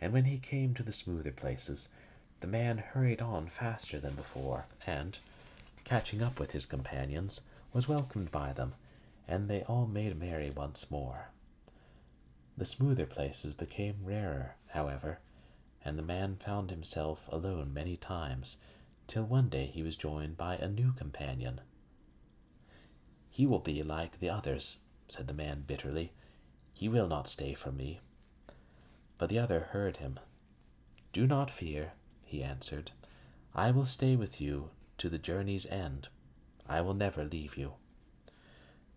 A: and when he came to the smoother places, the man hurried on faster than before, and, catching up with his companions, was welcomed by them, and they all made merry once more. The smoother places became rarer, however, and the man found himself alone many times, till one day he was joined by a new companion. "He will be like the others," said the man bitterly. "He will not stay for me." But the other heard him. "Do not fear," he answered. "I will stay with you to the journey's end. I will never leave you."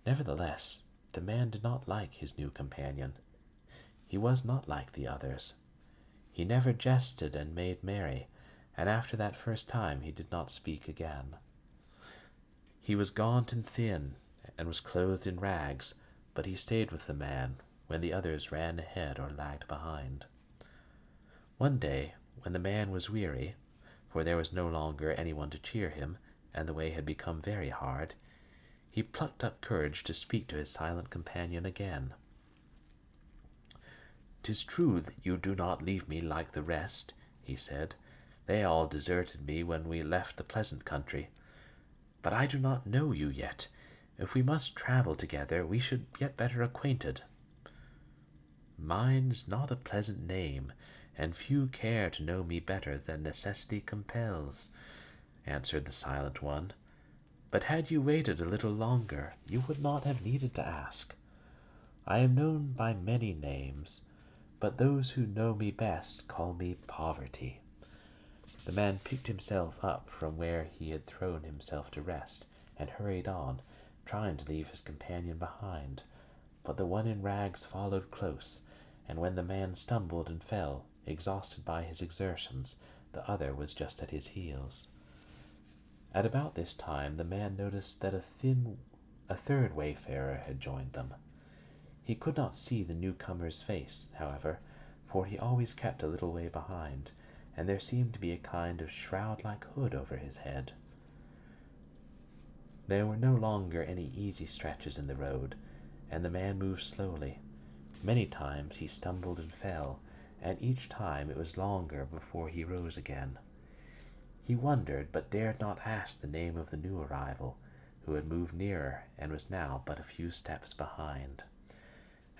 A: Nevertheless, the man did not like his new companion. He was not like the others. He never jested and made merry, and after that first time he did not speak again. He was gaunt and thin, and was clothed in rags, but he stayed with the man when the others ran ahead or lagged behind. One day, when the man was weary, for there was no longer anyone to cheer him, and the way had become very hard, he plucked up courage to speak to his silent companion again. "'Tis true that you do not leave me like the rest," he said. "They all deserted me when we left the pleasant country. But I do not know you yet. If we must travel together, we should get better acquainted." "Mine's not a pleasant name, and few care to know me better than necessity compels," answered the silent one. "But had you waited a little longer, you would not have needed to ask. I am known by many names, but those who know me best call me Poverty." The man picked himself up from where he had thrown himself to rest, and hurried on, trying to leave his companion behind, but the one in rags followed close, and when the man stumbled and fell, exhausted by his exertions, the other was just at his heels. At about this time the man noticed that a A third wayfarer had joined them. He could not see the newcomer's face, however, for he always kept a little way behind, and there seemed to be a kind of shroud-like hood over his head. There were no longer any easy stretches in the road, and the man moved slowly. Many times he stumbled and fell, and each time it was longer before he rose again. He wondered, but dared not ask the name of the new arrival, who had moved nearer and was now but a few steps behind.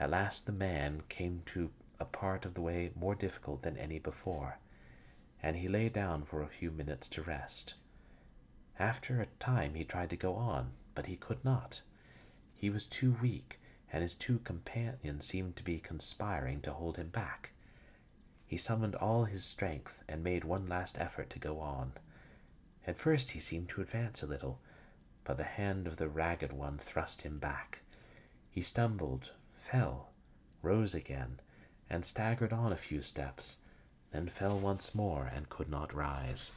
A: At last the man came to a part of the way more difficult than any before, and he lay down for a few minutes to rest. After a time he tried to go on, but he could not. He was too weak, and his two companions seemed to be conspiring to hold him back. He summoned all his strength and made one last effort to go on. At first he seemed to advance a little, but the hand of the ragged one thrust him back. He stumbled, fell, rose again, and staggered on a few steps, then fell once more and could not rise.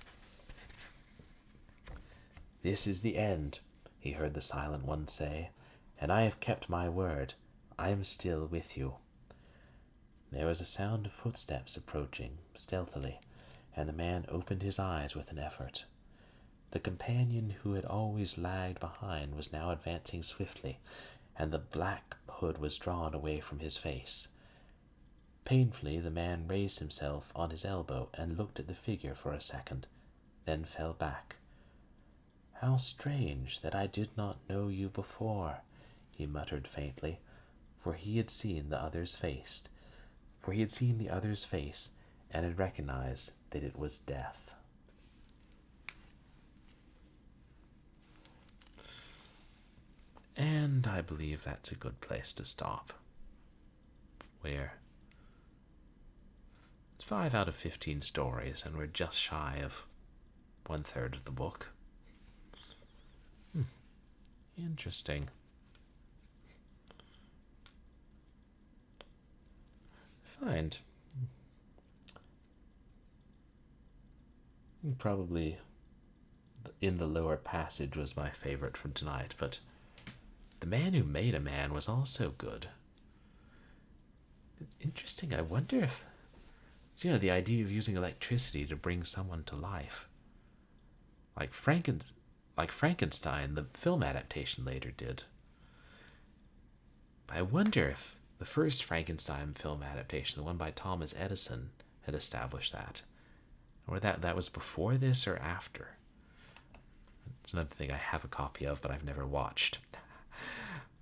A: "This is the end," he heard the silent one say, "and I have kept my word. I am still with you." There was a sound of footsteps approaching stealthily, and the man opened his eyes with an effort. The companion who had always lagged behind was now advancing swiftly, and the black hood was drawn away from his face. Painfully the man raised himself on his elbow and looked at the figure for a second, then fell back. "How strange that I did not know you before," he muttered faintly, for he had seen the other's face, and had recognized that it was death. And I believe that's a good place to stop. It's 5 out of 15 stories, and we're just shy of 1/3 of the book. Interesting. Find probably In the Lower Passage was my favorite from tonight, but The Man Who Made a Man was also good. Interesting. I wonder if, the idea of using electricity to bring someone to life, like Frankenstein, the film adaptation later did. I wonder if the first Frankenstein film adaptation, the one by Thomas Edison, had established that, or that was before this or after. It's another thing I have a copy of, but I've never watched.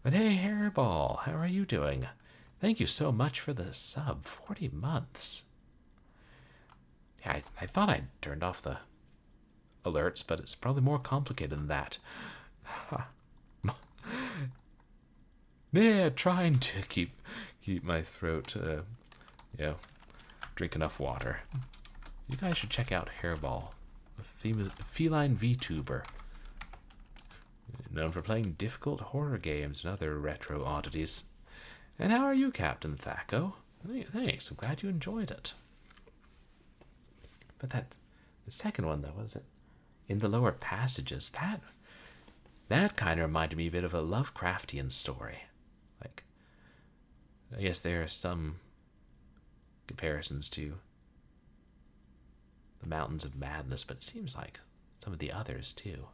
A: But hey, Hairball, how are you doing? Thank you so much for the sub. 40 months. Yeah, I thought I'd turned off the alerts, but it's probably more complicated than that. Yeah, trying to keep my throat, drink enough water. You guys should check out Hairball, a feline VTuber, known for playing difficult horror games and other retro oddities. And how are you, Captain Thaco? Thanks, I'm glad you enjoyed it. But the second one, though, was it? In the Lower Passages, that kind of reminded me a bit of a Lovecraftian story. Like, I guess there are some comparisons to the Mountains of Madness, but it seems like some of the others, too.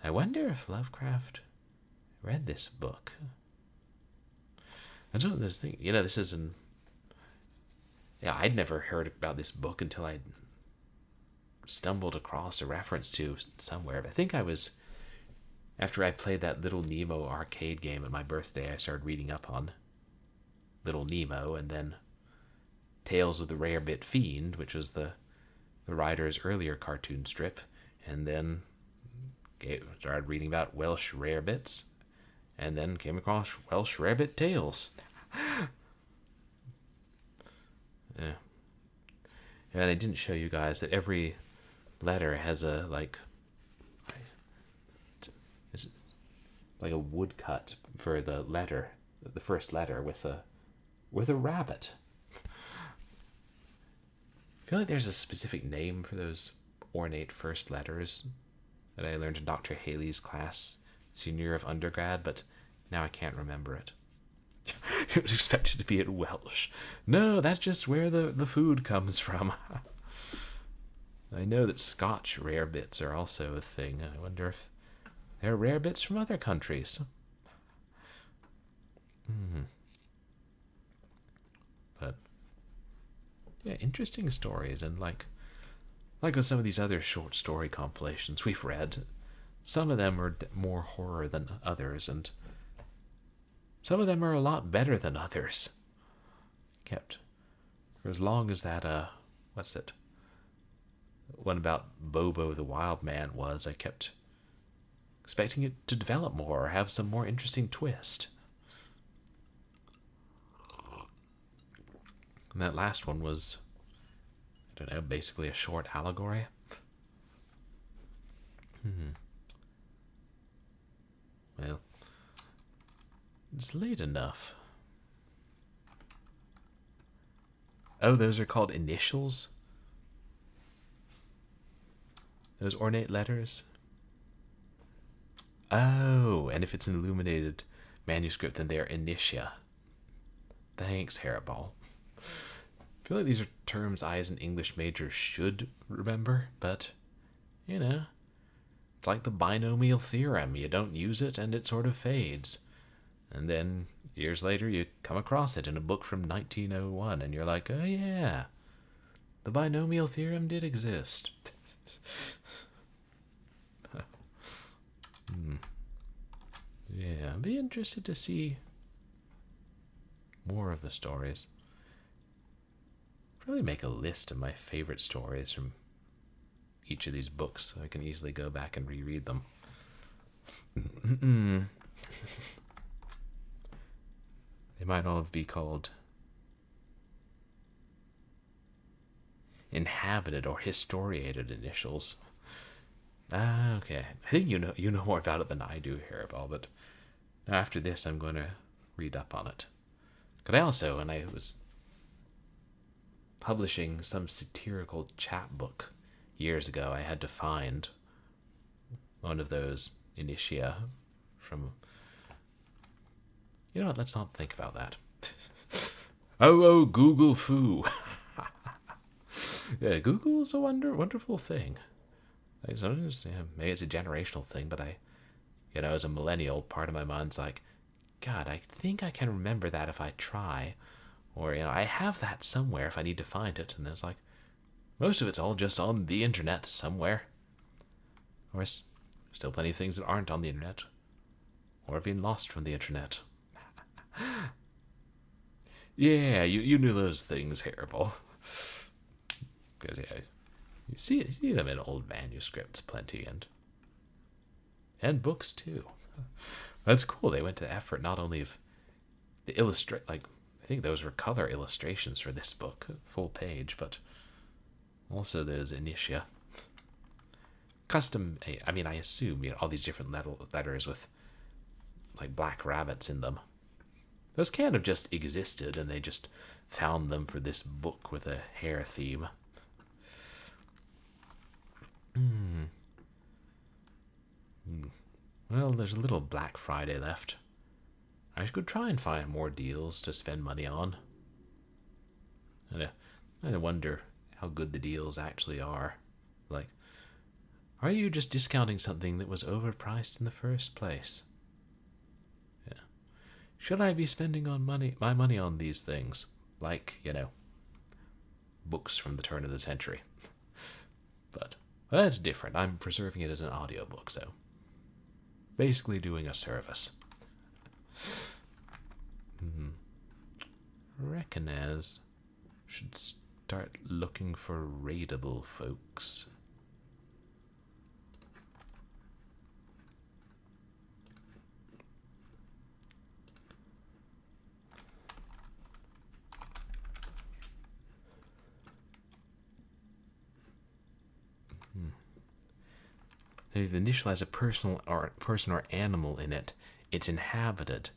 A: I wonder if Lovecraft read this book. I don't know this thing. This isn't. Yeah, I'd never heard about this book until I stumbled across a reference to somewhere. But I think I was, after I played that Little Nemo arcade game at my birthday, I started reading up on Little Nemo, and then Tales of the Rarebit Fiend, which was the writer's earlier cartoon strip, and then started reading about Welsh Rarebits, and then came across Welsh Rarebit Tales. Yeah. And I didn't show you guys that every letter has a a woodcut for the letter, the first letter with a rabbit. I feel like there's a specific name for those ornate first letters that I learned in Dr. Haley's class senior year of undergrad, but now I can't remember it. It was expected to be at Welsh. No, that's just where the food comes from. I know that Scotch rarebits are also a thing. I wonder if there are rarebits from other countries. But yeah, interesting stories, and like with some of these other short story compilations we've read, some of them are more horror than others, and some of them are a lot better than others. Kept for as long as that what's it? One about Bobo the Wild Man was, I kept expecting it to develop more or have some more interesting twist. And that last one was, I don't know, basically a short allegory. Well, it's late enough. Oh, those are called initials? Those ornate letters? Oh, and if it's an illuminated manuscript, then they're initia. Thanks, Hairball. I feel like these are terms I, as an English major, should remember, but, you know, it's like the binomial theorem. You don't use it, and it sort of fades. And then, years later, you come across it in a book from 1901, and you're like, oh yeah, the binomial theorem did exist. Yeah, I'd be interested to see more of the stories. Probably make a list of my favorite stories from each of these books so I can easily go back and reread them. They might all be called inhabited or historiated initials. Okay. I think you know more about it than I do, Hairball, but after this I'm going to read up on it. But I also, when I was publishing some satirical chapbook years ago, I had to find one of those initia from... You know what, let's not think about that. Oh, Google foo. Yeah, Google's a wonderful thing. Maybe it's a generational thing, but as a millennial, part of my mind's like, God, I think I can remember that if I try. Or, I have that somewhere if I need to find it. And it's like, most of it's all just on the internet somewhere. Or still plenty of things that aren't on the internet. Or have been lost from the internet. Yeah, you knew those things, Hairball. Because, yeah, you see them in old manuscripts plenty, and books too. That's cool. They went to effort not only of the I think those were color illustrations for this book, full page, but also those initia. Custom, I assume, all these different letters with, like, black rabbits in them. Those can't have just existed, and they just found them for this book with a hair theme. Well, there's a little Black Friday left. I should try and find more deals to spend money on. I wonder how good the deals actually are. Like, are you just discounting something that was overpriced in the first place? Yeah. Should I be spending my money on these things? Like, books from the turn of the century. But that's different. I'm preserving it as an audiobook, so basically doing a service. Reckon as should start looking for raidable folks. If the initial has a person or animal in it, it's inhabited.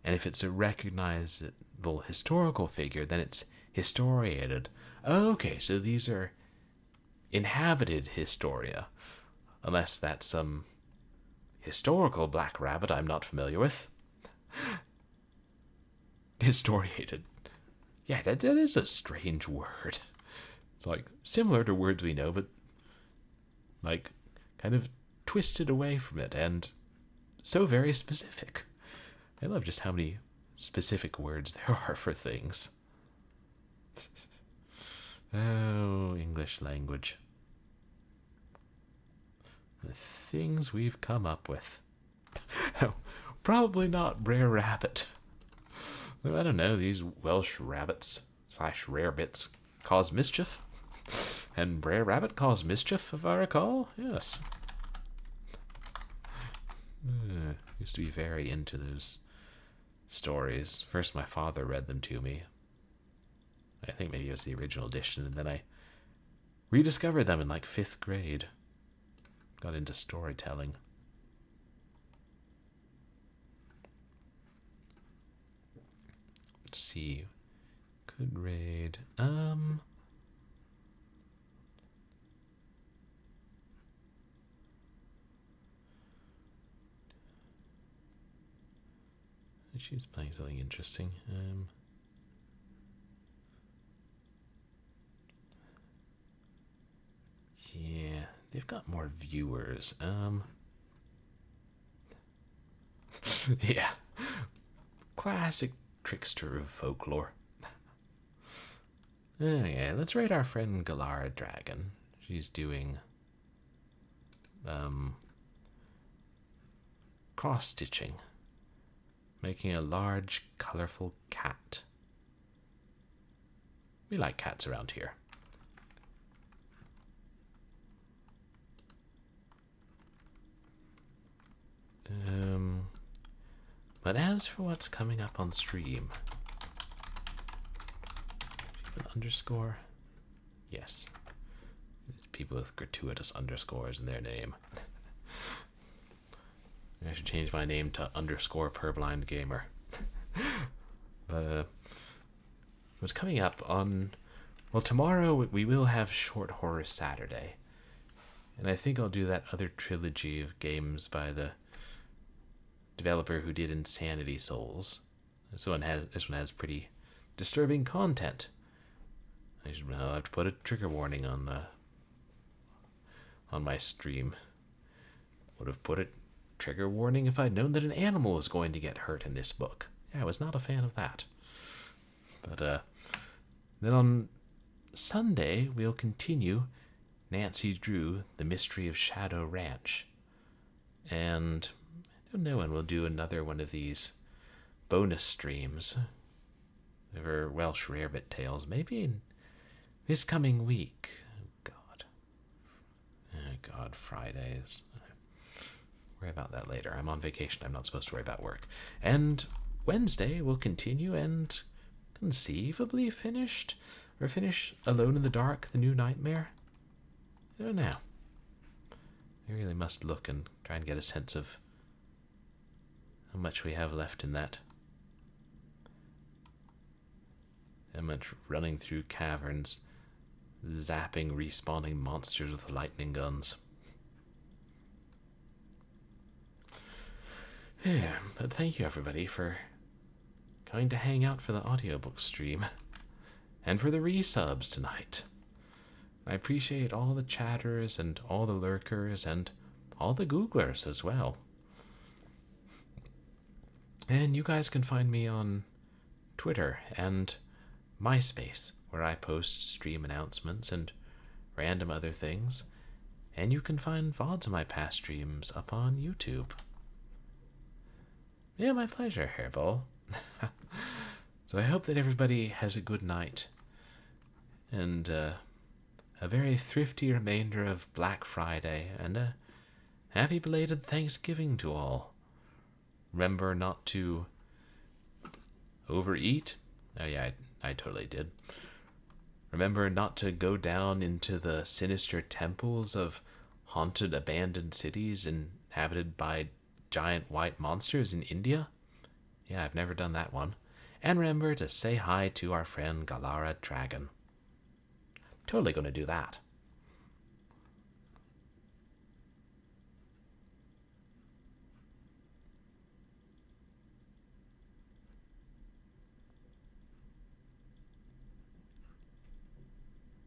A: And if it's a recognizable historical figure, then it's historiated. Okay, so these are inhabited historia. Unless that's some historical black rabbit I'm not familiar with. Historiated. Yeah, that is a strange word. It's like similar to words we know, but like kind of twisted away from it and so very specific. I love just how many specific words there are for things. Oh, English language. The things we've come up with. Probably not rare rabbit. Though I don't know, these Welsh rabbits / rarebits cause mischief. And rare rabbit cause mischief, if I recall. Yes. Used to be very into those stories. First, my father read them to me. I think maybe it was the original edition, and then I rediscovered them in like 5th grade. Got into storytelling. Let's see. Could raid. She's playing something interesting. Yeah, they've got more viewers. Yeah. Classic trickster of folklore. Okay, let's rate our friend Galara Dragon. She's doing cross-stitching, making a large, colorful cat. We like cats around here. But as for what's coming up on stream, an underscore? Yes. It's people with gratuitous underscores in their name. I should change my name to underscore purblind gamer. But what's coming up on... Well, tomorrow we will have Short Horror Saturday. And I think I'll do that other trilogy of games by the developer who did Insanity Souls. This one has pretty disturbing content. I'll have to put a trigger warning on my stream. Would have put a trigger warning if I'd known that an animal was going to get hurt in this book. Yeah, I was not a fan of that. But then on Sunday we'll continue Nancy Drew, The Mystery of Shadow Ranch. And I don't know when we'll do another one of these bonus streams over Welsh Rarebit Tales. Maybe in this coming week. Oh God, Fridays. Worry about that later. I'm on vacation. I'm not supposed to worry about work. And Wednesday we'll continue and conceivably finish Alone in the Dark, The New Nightmare. I don't know. I really must look and try and get a sense of how much we have left in that. How much running through caverns, zapping, respawning monsters with lightning guns. Yeah, but thank you everybody for coming to hang out for the audiobook stream and for the resubs tonight. I appreciate all the chatters and all the lurkers and all the Googlers as well. And you guys can find me on Twitter and MySpace, where I post stream announcements and random other things. And you can find VODs of my past streams up on YouTube. Yeah, my pleasure, Hairball. So I hope that everybody has a good night. And a very thrifty remainder of Black Friday. And a happy belated Thanksgiving to all. Remember not to overeat. Oh yeah, I totally did. Remember not to go down into the sinister temples of haunted abandoned cities inhabited by giant white monsters in India. Yeah, I've never done that one. And remember to say hi to our friend Galara Dragon. Totally gonna do that.